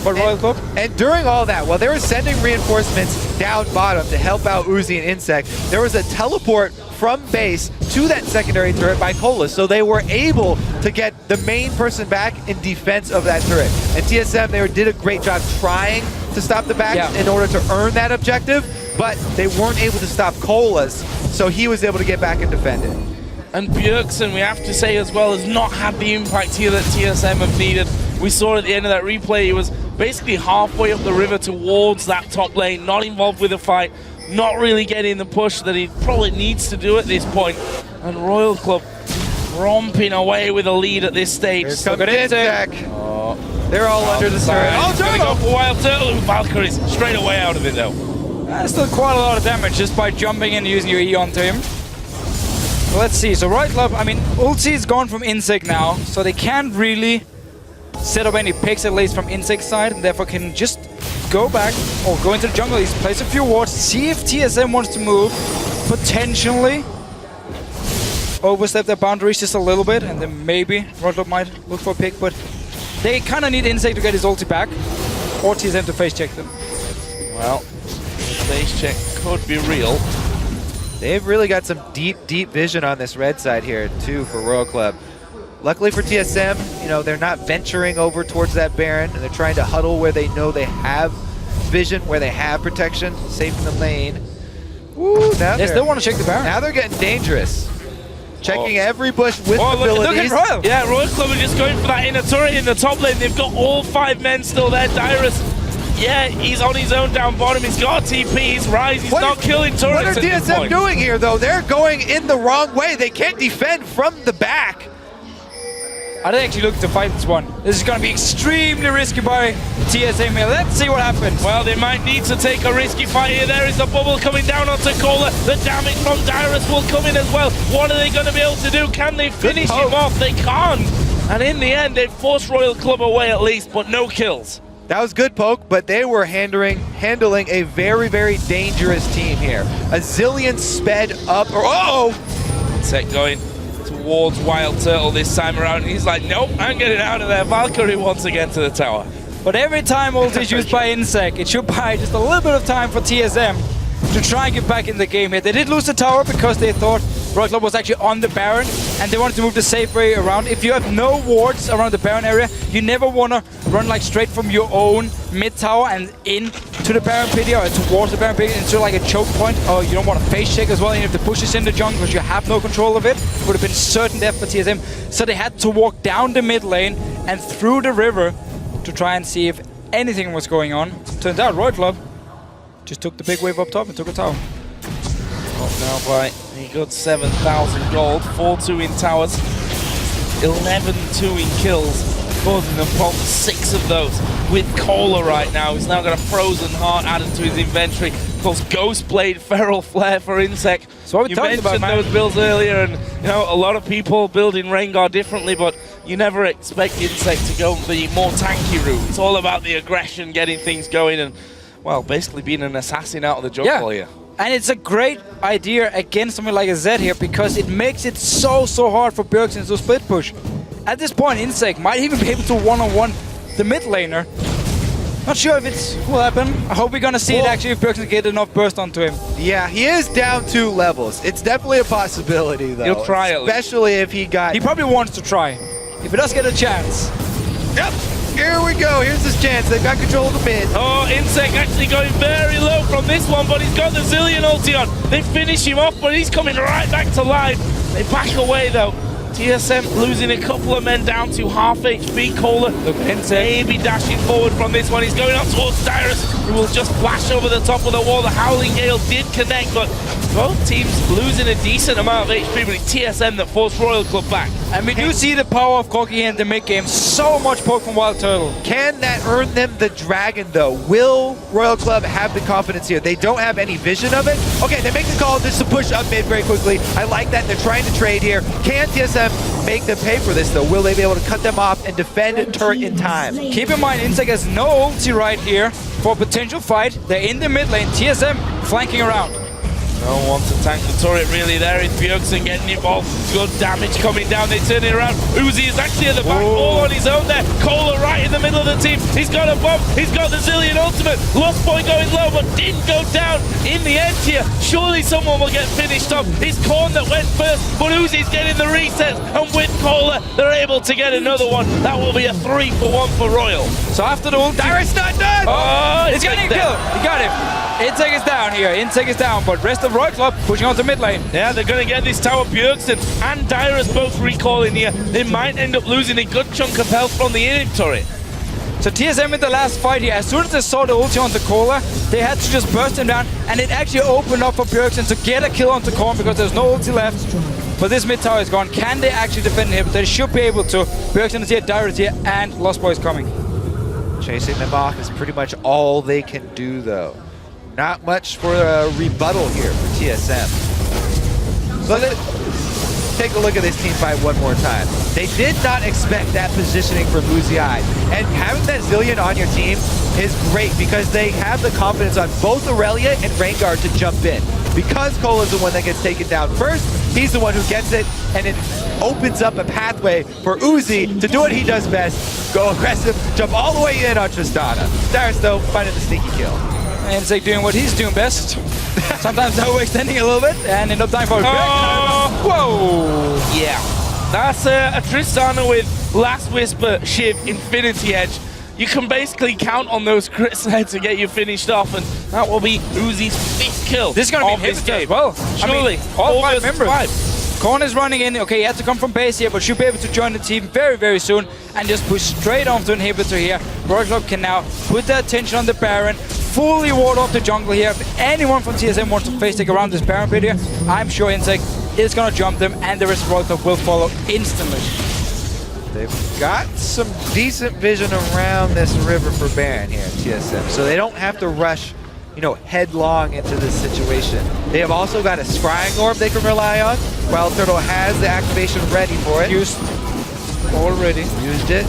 Royal Club. And during all that, while they were sending reinforcements down bottom to help out Uzi and InSec, there was a teleport from base to that secondary turret by Cola, so they were able to get the main person back in defense of that turret. And TSM, they did a great job trying to stop the back in order to earn that objective, but they weren't able to stop Cola's, so he was able to get back and defend it. And Bjergsen, we have to say as well, has not had the impact here that TSM have needed. We saw at the end of that replay, he was basically halfway up the river towards that top lane, not involved with the fight, not really getting the push that he probably needs to do at this point. And Royal Club romping away with a lead at this stage. Here comes InSec. They're all under the turret. Oh, gonna go for WildTurtle with Valkyries straight away out of it though. That's still quite a lot of damage just by jumping in and using your E onto him. So let's see. So Royal Club, I mean, ulti is gone from InSec now, so they can't really set up any picks, at least from InSec's side, and therefore can just go back or go into the jungle, place a few wards, see if TSM wants to move, potentially overstep their boundaries just a little bit, and then maybe Royal Club might look for a pick, but they kind of need InSec to get his ulti back, or TSM to face check them. Well, face check could be real. They've really got some deep vision on this red side here, too, for Royal Club. Luckily for TSM, you know, they're not venturing over towards that Baron, and they're trying to huddle where they know they have vision, where they have protection, safe in the lane. Woo, now they still want to check the Baron. Now they're getting dangerous. Checking every bush with abilities. Look at Royal. Yeah, Royal Club are just going for that inner turret in the top lane. They've got all 5 men still there. Dyrus, yeah, he's on his own down bottom. He's got TP, he's Rise, he's not killing turrets. What are TSM doing here, though? They're going in the wrong way. They can't defend from the back. I didn't actually look to fight this one. This is going to be extremely risky by TSM here. Let's see what happens. Well, they might need to take a risky fight here. There is the bubble coming down onto Cola. The damage from Dyrus will come in as well. What are they going to be able to do? Can they finish him off? They can't. And in the end, they forced Royal Club away at least, but no kills. That was good poke, but they were handling a very dangerous team here. A Zillion sped up. Set going towards WildTurtle this time around. He's like, nope, I'm getting out of there. Valkyrie once again to the tower. But every time ult is used by InSec, it should buy just a little bit of time for TSM to try and get back in the game here. They did lose the tower because they thought Royal Club was actually on the Baron, and they wanted to move the safe way around. If you have no wards around the Baron area, you never want to run like straight from your own mid tower and in to the Baron pit or towards the Baron pit into like a choke point. Or you don't want to face check as well, and if the push is in the jungle because you have no control of it, would have been certain death for TSM. So they had to walk down the mid lane and through the river to try and see if anything was going on. Turns out Royal Club just took the big wave up top and took a tower. Up now by a good 7,000 gold, 4-2 in towers, 11-2 in kills, causing them problems, 6 of those with Cola right now. He's now got a Frozen Heart added to his inventory. Of course, Ghost Blade, Feral Flare for InSec. So what we talked about, man. Those builds earlier, and you know, a lot of people building Rengar differently, but you never expect InSec to go the more tanky route. It's all about the aggression, getting things going, and well, basically being an assassin out of the jungle here. And it's a great idea against something like a Zed here because it makes it so hard for Bjergsen to split push. At this point, InSec might even be able to one-on-one the mid laner. Not sure if it will happen. I hope we're gonna see it actually if Bjergsen get enough burst onto him. Yeah, he is down 2 levels. It's definitely a possibility, though. He'll try it. Especially if he got... He probably wants to try. If he does get a chance. Yep. Here we go. Here's his chance. They've got control of the mid. Oh, InSec actually going very low from this one, but he's got the Zillion ulti on. They finish him off, but he's coming right back to life. They back away, though. TSM losing a couple of men down to half HP. Cola maybe dashing forward from this one. He's going up towards Dyrus. who will just flash over the top of the wall. The Howling Gale did connect, but both teams losing a decent amount of HP, but it's TSM that forced Royal Club back. And we do see the power of Corki in the mid game. So much poke from WildTurtle. Can that earn them the dragon, though? Will Royal Club have the confidence here? They don't have any vision of it. Okay, they make the call just to push up mid very quickly. I like that. They're trying to trade here. Can TSM make them pay for this, though? Will they be able to cut them off and defend turret in time? Keep in mind, InSec has no ulti right here for a potential fight. They're in the mid lane. TSM flanking around. No one to tank the turret really there. It's Bjergsen getting involved. Good damage coming down. They turn it around. Uzi is actually at the back, all on his own there. Kohler right in the middle of the team. He's got a bomb. He's got the Zillion ultimate. Lustboy going low, but didn't go down in the end here. Surely someone will get finished off. It's Korn that went first, but Uzi's getting the resets. And with Kohler, they're able to get another one. That will be a 3-for-1 for Royal. So after the ulti... Dyrus not done! Oh, it's getting killed. He got him. InSec is down here. InSec is down, but rest of Royal Club pushing onto mid lane. Yeah, they're going to get this tower. Bjergsen and Dyrus both recalling here. They might end up losing a good chunk of health from the init turret. So TSM in the last fight here, as soon as they saw the ulti onto Kohler, they had to just burst him down, and it actually opened up for Bjergsen to get a kill onto Korn because there's no ulti left. But this mid tower is gone. Can they actually defend him? They should be able to. Bjergsen is here, Dyrus here, and Lustboy is coming. Chasing them off is pretty much all they can do, though. Not much for a rebuttal here for TSM. So let's take a look at this team fight one more time. They did not expect that positioning from Uzi-I. And having that Zillion on your team is great because they have the confidence on both Aurelia and Rengar to jump in. Because Cole is the one that gets taken down first, he's the one who gets it, and it opens up a pathway for Uzi to do what he does best, go aggressive, jump all the way in on Tristana. Dyrus, though, finding the sneaky kill. InSec doing what he's doing best. Sometimes overextending a little bit and end up dying for a Whoa! Yeah. That's a Tristana with Last Whisper, Shiv, Infinity Edge. You can basically count on those crits there to get you finished off, and that will be Uzi's 5th kill. This is going to be his game as well. Surely. I mean, all 5 members. Korn is running in. Okay, he had to come from base here, but should be able to join the team very, very soon and just push straight onto inhibitor here. Royal Club can now put their attention on the Baron, fully ward off the jungle here. If anyone from TSM wants to face take around this Baron pit here, I'm sure InSec is going to jump them, and the rest of Royal Club will follow instantly. They've got some decent vision around this river for Baron here at TSM, so they don't have to rush, you know, headlong into this situation. They have also got a scrying orb they can rely on. WildTurtle has the activation ready for it. Used already. Used it.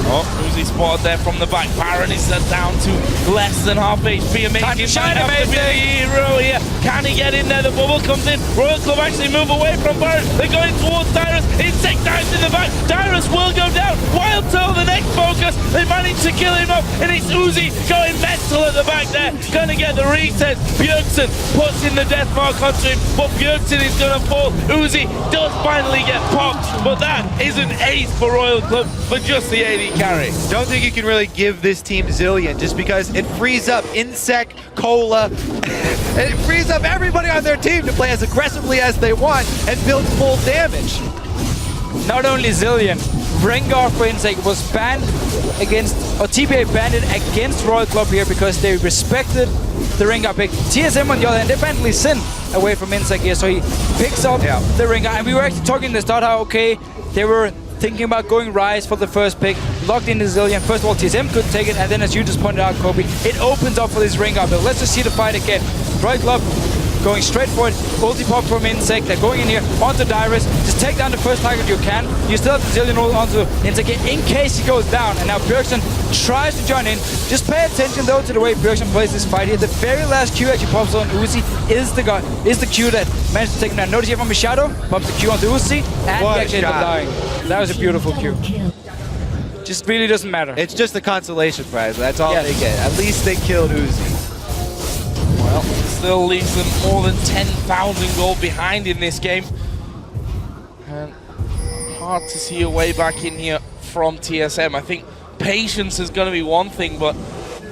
Oh, Uzi spotted there from the back. Baron is down to less than half HP. Amazing shine, amazing hero here. Can he get in there? The bubble comes in. Royal Club actually move away from Baron. They're going towards Dyrus. InSec dives in the back. Dyrus will go down. WildTurtle, the next focus. They manage to kill him off, and it's Uzi going mental at the back there. Gonna get the reset. Bjergsen puts in the death mark onto him, but Bjergsen is gonna fall. Uzi does finally get popped, but that is an ace for Royal Club for just the AD carry. Don't think you can really give this team Zillion just because it frees up InSec, Cola, and it frees up everybody on their team to play as aggressively as they want and build full damage. Not only Zillion, Rengar for InSec was banned against, or TBA banned it against Royal Club here because they respected the Rengar pick. TSM on the other hand, they banned Lee Sin away from InSec here, so he picks up the Rengar. And we were actually talking in the start how, okay, they were thinking about going Rise for the first pick, locked in the Zillion. First of all, TSM could take it, and then as you just pointed out, Kobe, it opens up for this Rengar build. Let's just see the fight again. Royal Club going straight for it. Ulti pop from InSec. They're going in here onto Dyrus. Just take down the first target you can. You still have the Zillion ult onto InSec in case he goes down. And now Bjergsen tries to join in. Just pay attention though to the way Bjergsen plays this fight here. The very last Q actually pops on Uzi is the Q that managed to take him down. Notice here from his shadow, pops the Q onto Uzi, and he actually ended up dying. That was a beautiful Q. Just really doesn't matter. It's just a consolation prize. That's all they get. At least they killed Uzi. Well, still leaves them more than 10,000 gold behind in this game. And hard to see a way back in here from TSM. I think patience is going to be one thing, but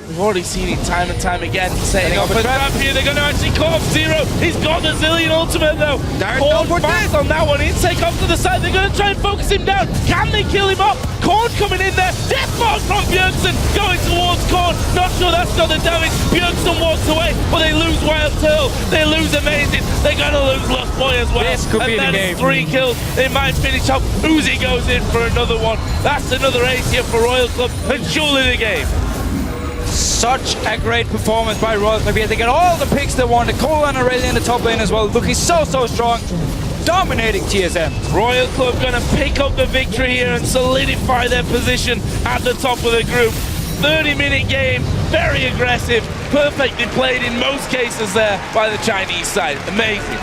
we've already seen it time and time again. Setting up a trap here. They're going to actually call Zero. He's got the Zillion ultimate though. Hold fast on that one. InSec off to the side. They're going to try and focus him down. Can they kill him off? Korn coming in there. Deathmark from Bjergsen going towards Korn. Not sure that's got the damage. Bjergsen walks away, but they lose WildTurtle. They lose Amazing. They're going to lose Lustboy as well. This could be the game. 3 kills. They might finish up. Uzi goes in for another one. That's another ace here for Royal Club, and surely the game. Such a great performance by Royal Club here. They get all the picks they wanted. Cole and Aurelia in the top lane as well, looking so strong, dominating TSM. Royal Club going to pick up the victory here and solidify their position at the top of the group. 30-minute game, very aggressive, perfectly played in most cases there by the Chinese side. Amazing.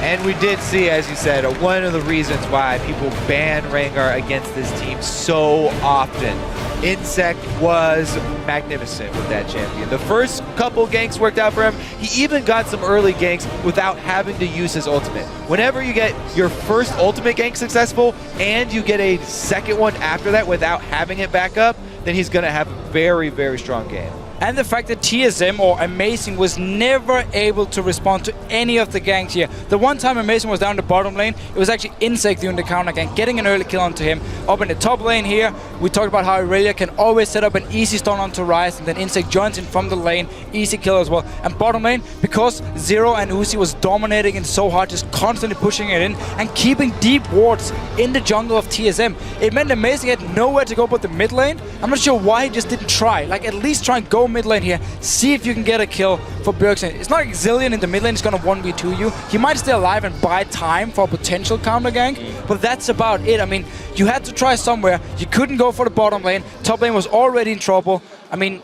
And we did see, as you said, one of the reasons why people ban Rengar against this team so often. InSec was magnificent with that champion. The first couple ganks worked out for him. He even got some early ganks without having to use his ultimate. Whenever you get your first ultimate gank successful and you get a second one after that without having it back up, then he's going to have a very strong game. And the fact that TSM or Amazing was never able to respond to any of the ganks here. The one time Amazing was down the bottom lane, it was actually InSec doing the counter gank, getting an early kill onto him. Up in the top lane here, we talked about how Aurelia can always set up an easy stun onto Rise, and then InSec joins in from the lane, easy kill as well. And bottom lane, because Zero and Uzi was dominating it so hard, just constantly pushing it in and keeping deep wards in the jungle of TSM, it meant Amazing had nowhere to go but the mid lane. I'm not sure why he just didn't try. Like, at least try and go mid lane here, see if you can get a kill for Bjergsen. It's not like Zillion in the mid lane is going to 1v2 you. He might stay alive and buy time for a potential counter gank, but that's about it. I mean, you had to try somewhere. You couldn't go for the bottom lane. Top lane was already in trouble. I mean,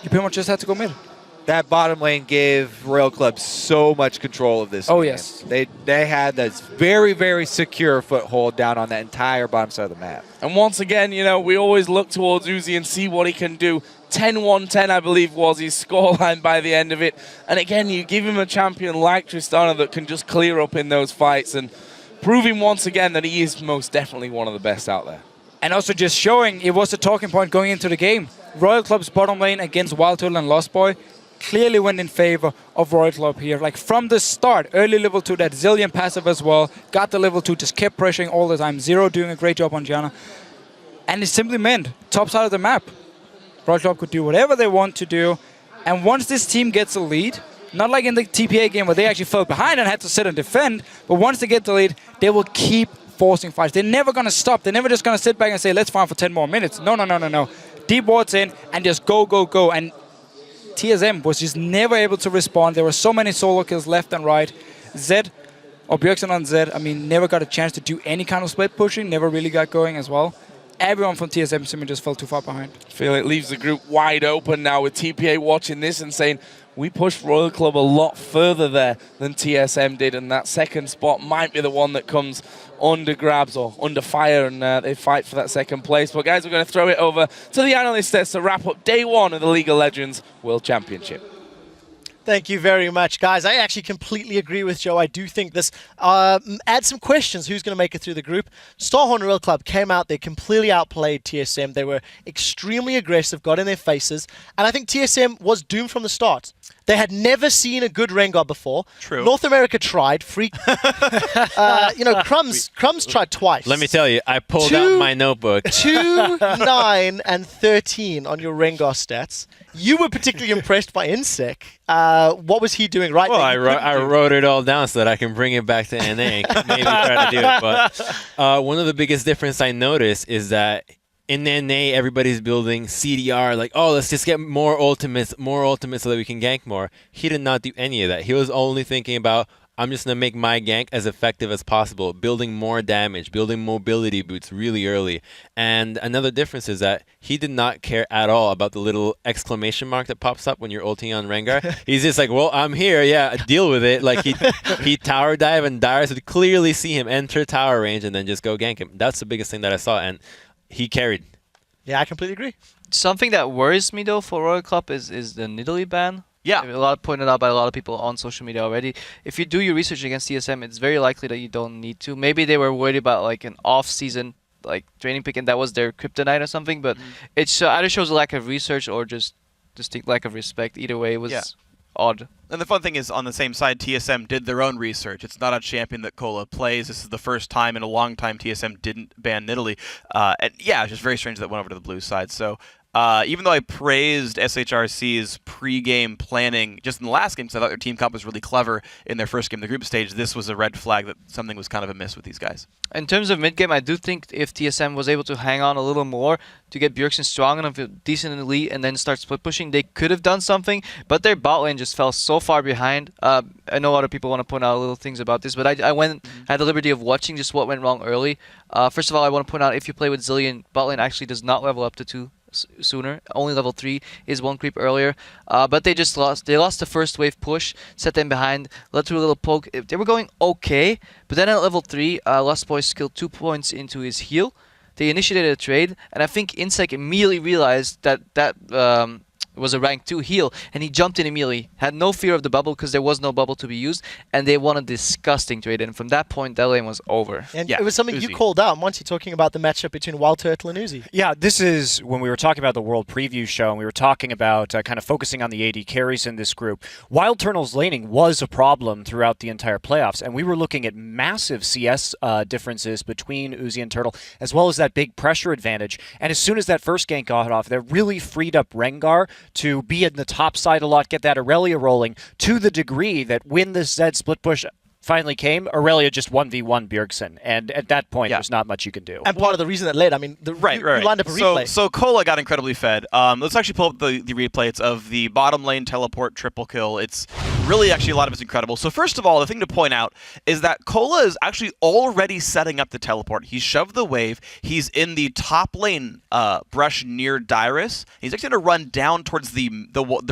you pretty much just had to go mid. That bottom lane gave Royal Club so much control of this game. Yes. They had this very secure foothold down on that entire bottom side of the map. And once again, you know, we always look towards Uzi and see what he can do. 10-1-10, I believe, was his scoreline by the end of it. And again, you give him a champion like Tristana that can just clear up in those fights and proving once again that he is most definitely one of the best out there. And also just showing it was a talking point going into the game. Royal Club's bottom lane against WildTurtle and Lustboy clearly went in favor of Royal Club here. Like from the start, early level 2, that Zillion passive as well, got the level 2, just kept pressuring all the time. Zero doing a great job on Jian. And it simply meant top side of the map. Royal Club could do whatever they want to do. And once this team gets a lead, not like in the TPA game where they actually fell behind and had to sit and defend, but once they get the lead, they will keep forcing fights. They're never going to stop. They're never just going to sit back and say, let's farm for 10 more minutes. No. Deep wards in and just go. And TSM was just never able to respond. There were so many solo kills left and right. Zed, or Bjergsen on Zed, I mean, never got a chance to do any kind of split pushing, never really got going as well. Everyone from TSM simply just fell too far behind. I feel it leaves the group wide open now with TPA watching this and saying, we pushed Royal Club a lot further there than TSM did, and that second spot might be the one that comes under grabs or under fire, and they fight for that second place. But guys, we're going to throw it over to the analyst desk to wrap up day 1 of the League of Legends World Championship. Thank you very much, guys. I actually completely agree with Joe. I do think this adds some questions. Who's going to make it through the group? Starhorn Royal Club came out. They completely outplayed TSM. They were extremely aggressive, got in their faces. And I think TSM was doomed from the start. They had never seen a good Rengar before. True. North America tried. Crumbs tried twice. Let me tell you, I pulled out my notebook. 2, 9, and 13 on your Rengar stats. You were particularly impressed by InSec. What was he doing right? Well, I wrote it all down so that I can bring it back to NA and maybe try to do it. But one of the biggest difference I noticed is that in NA, everybody's building CDR, like, oh, let's just get more ultimates so that we can gank more. He did not do any of that. He was only thinking about, I'm just going to make my gank as effective as possible, building more damage, building mobility boots really early. And another difference is that he did not care at all about the little exclamation mark that pops up when you're ulting on Rengar. He's just like, well, I'm here, yeah, deal with it. Like, he tower dive, and Dyrus would clearly see him enter tower range and then just go gank him. That's the biggest thing that I saw, and he carried. Yeah, I completely agree. Something that worries me, though, for Royal Club is the Nidalee ban. Yeah. Pointed out by a lot of people on social media already. If you do your research against TSM, it's very likely that you don't need to. Maybe they were worried about like an off-season like training pick, and that was their kryptonite or something. But it either shows a lack of research or just distinct lack of respect. Either way, it was odd. And the fun thing is, on the same side, TSM did their own research. It's not a champion that Cola plays. This is the first time in a long time TSM didn't ban Nidalee. And yeah, it's just very strange that went over to the blue side. So even though I praised SHRC's pre-game planning just in the last game, because I thought their team comp was really clever in their first game, the group stage, this was a red flag that something was kind of amiss with these guys. In terms of mid-game, I do think if TSM was able to hang on a little more to get Bjergsen strong enough, decent in the lead, and then start split pushing, they could have done something, but their bot lane just fell so far behind. I know other people want to point out little things about this, but I had the liberty of watching just what went wrong early. First of all, I want to point out, if you play with Zillion, bot lane actually does not level up to 2 sooner. Only level 3 is 1 creep earlier. But they just lost. They lost the first wave push, set them behind, led to a little poke. They were going okay, but then at level 3, Lustboy skilled 2 points into his heal. They initiated a trade, and I think InSec immediately realized that was a rank 2 heal, and he jumped in immediately. Had no fear of the bubble because there was no bubble to be used, and they won a disgusting trade, and from that point, that lane was over. And yeah, it was something Uzi. you called out, Monty, talking about the matchup between WildTurtle and Uzi. Yeah, this is when we were talking about the World Preview show, and we were talking about kind of focusing on the AD carries in this group. WildTurtle's laning was a problem throughout the entire playoffs, and we were looking at massive CS differences between Uzi and Turtle, as well as that big pressure advantage. And as soon as that first gank got off, that really freed up Rengar to be in the top side a lot, get that Aurelia rolling, to the degree that when the Zed split push finally came, Aurelia just 1v1 Bjergsen, and at that point, there's not much you can do. And part of the reason that led, I mean, you lined up a replay. So Cola got incredibly fed. Let's actually pull up the replay. It's of the bottom lane teleport triple kill. It's really actually a lot of it's incredible. So first of all, the thing to point out is that Cola is actually already setting up the teleport. He shoved the wave. He's in the top lane brush near Dyrus. He's actually going to run down towards the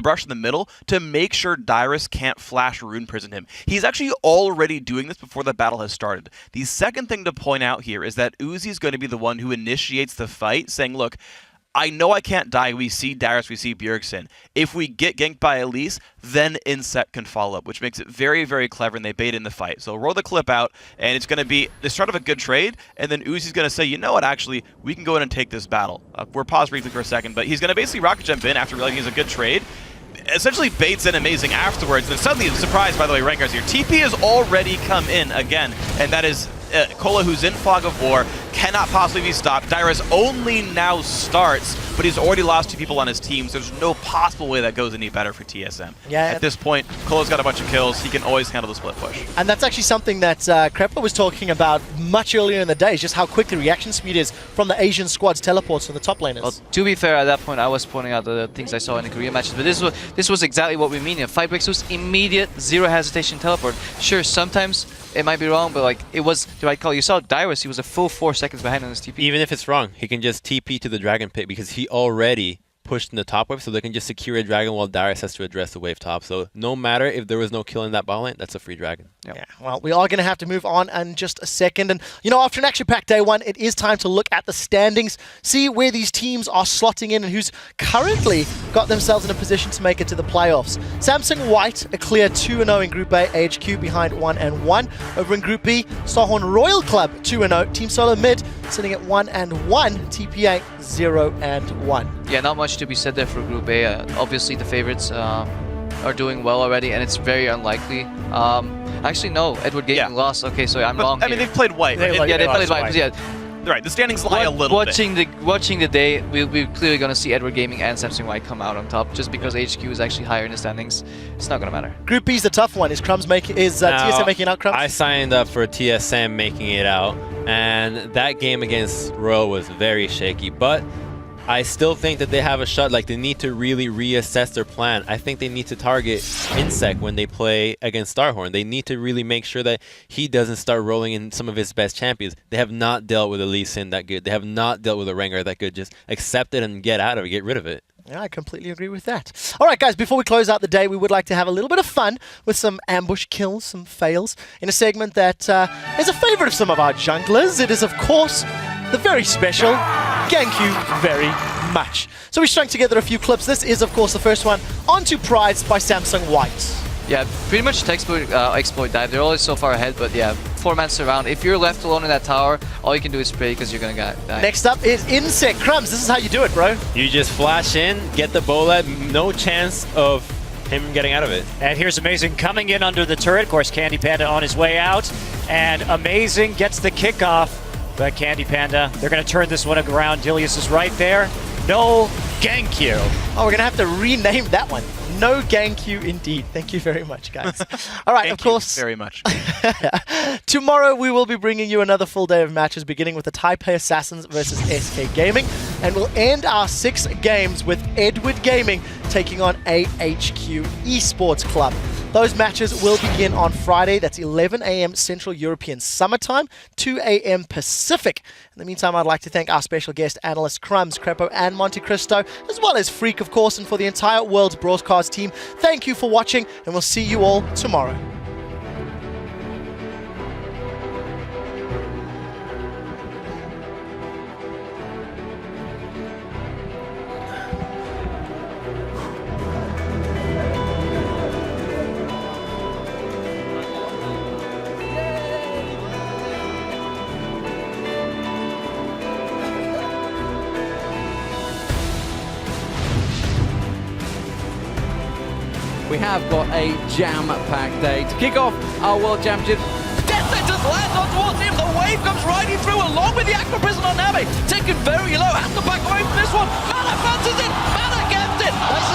brush in the middle to make sure Dyrus can't flash Rune Prison him. He's actually already doing this before the battle has started. The second thing to point out here is that Uzi is going to be the one who initiates the fight, saying, look, I know I can't die. We see Dyrus, we see Bjergsen. If we get ganked by Elise, then InSec can follow up, which makes it very, very clever, and they bait in the fight. So roll the clip out, and it's going to be the start of a good trade, and then Uzi's going to say, you know what, actually, we can go in and take this battle. We're paused briefly for a second, but he's going to basically rocket jump in after realizing it's a good trade. Essentially baits in amazing afterwards, and then suddenly, surprise, by the way, Rengar's here. TP has already come in again, and that is Cola, who's in Fog of War, cannot possibly be stopped. Dyrus only now starts, but he's already lost 2 people on his team, so there's no possible way that goes any better for TSM. Yeah. At this point, Cola's got a bunch of kills. He can always handle the split push. And that's actually something that Krepler was talking about much earlier in the day, just how quick the reaction speed is from the Asian squad's teleports from the top laners. Well, to be fair, at that point, I was pointing out the things I saw in the Korea matches, but this was exactly what we mean. A fight breaks loose, immediate, zero hesitation teleport. Sure, sometimes it might be wrong, but like it was the right call. You saw Dyrus, he was a full 4 seconds behind on his TP. Even if it's wrong, he can just TP to the Dragon Pit because he already pushed in the top wave, so they can just secure a dragon while Dyrus has to address the wave top. So no matter if there was no kill in that bot lane, that's a free dragon. Yep. Yeah, well, we are going to have to move on in just a second. And, you know, after an action-packed day 1, it is time to look at the standings, see where these teams are slotting in and who's currently got themselves in a position to make it to the playoffs. Samsung White, a clear 2-0 in Group A, AHQ behind 1-1. Over in Group B, Starhorn Royal Club 2-0, Team SoloMid sitting at 1-1, TPA 0-1. Yeah, not much to be said there for Group A. Obviously, the favorites are doing well already, and it's very unlikely. Actually, no, Edward Gaming lost. Okay, so I'm wrong. I mean, they've played white. They played white. Yeah. Right, the standings lie a little bit. Watching the day, we're clearly going to see Edward Gaming and Samsung White come out on top, just because HQ is actually higher in the standings. It's not going to matter. Group B is the tough one. Is TSM making out, Crumbs? I signed up for TSM making it out, and that game against Royal was very shaky, but I still think that they have a shot. Like, they need to really reassess their plan. I think they need to target InSec when they play against Starhorn. They need to really make sure that he doesn't start rolling in some of his best champions. They have not dealt with a Lee Sin that good. They have not dealt with a Rengar that good. Just accept it and get out of it. Get rid of it. Yeah, I completely agree with that. All right, guys, before we close out the day, we would like to have a little bit of fun with some ambush kills, some fails, in a segment that is a favorite of some of our junglers. It is, of course, the very special Thank You Very Much. So we strung together a few clips. This is, of course, the first one, Onto Prides by Samsung White. Yeah, pretty much textbook exploit dive. They're always so far ahead, but yeah, 4-man surround. If you're left alone in that tower, all you can do is pray because you're going to die. Next up is InSec. Crumbs, this is how you do it, bro. You just flash in, get the bullet, no chance of him getting out of it. And here's Amazing coming in under the turret. Of course, Candy Panda on his way out. And Amazing gets the kickoff. But Candy Panda, they're going to turn this one around. Dilius is right there. No Gankyu. Oh, we're going to have to rename that one. No Gankyu indeed. Thank you very much, guys. All right, of course. Very much. Tomorrow we will be bringing you another full day of matches, beginning with the Taipei Assassins versus SK Gaming, and we'll end our 6 games with Edward Gaming taking on AHQ Esports Club. Those matches will begin on Friday. That's 11 a.m. Central European Summertime, 2 a.m. Pacific. In the meantime, I'd like to thank our special guest analysts Crumbs, Crepo, and Monte Cristo, as well as Freak, of course, and for the entire World's Broadcast team. Thank you for watching, and we'll see you all tomorrow. We have got a jam-packed day to kick off our World Championships. Death Sentence lands on towards him. The wave comes riding through along with the Aqua Prison on Nabe. Taken very low. Has to back away from this one. Mana fancies it. Mana gets it. That's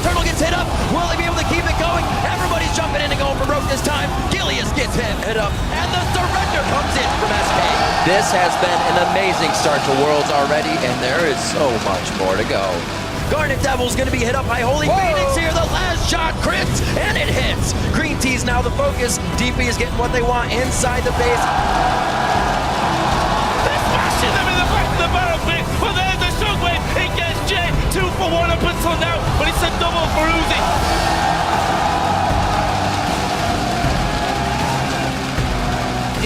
Turtle gets hit up. Will they be able to keep it going? Everybody's jumping in and going for rope this time. Gilius gets hit up. And the surrender comes in from SK. This has been an amazing start to Worlds already, and there is so much more to go. Garnet Devil's going to be hit up by Holy Phoenix here. The last shot crits, and it hits. Green Tea's now the focus. DP is getting what they want inside the base. They're smashing them in the back of the barrel pit. But there's the shockwave. It gets Jay. 2 for 1 up until now, but it's a double for Uzi.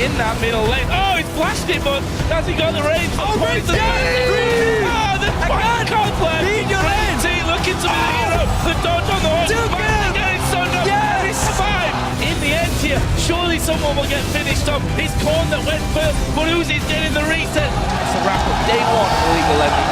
In that middle lane. Oh, he's flashed it, but has he got the range? Oh, poison! Oh, the fire conflict! Green Tea looking to be the hero. The dodge on the horse. Again, so no. Yes! Survive. In the end here, surely someone will get finished up. It's Korn that went first, but Uzi's getting the reset. It's a wrap up day 1 for League of Legends.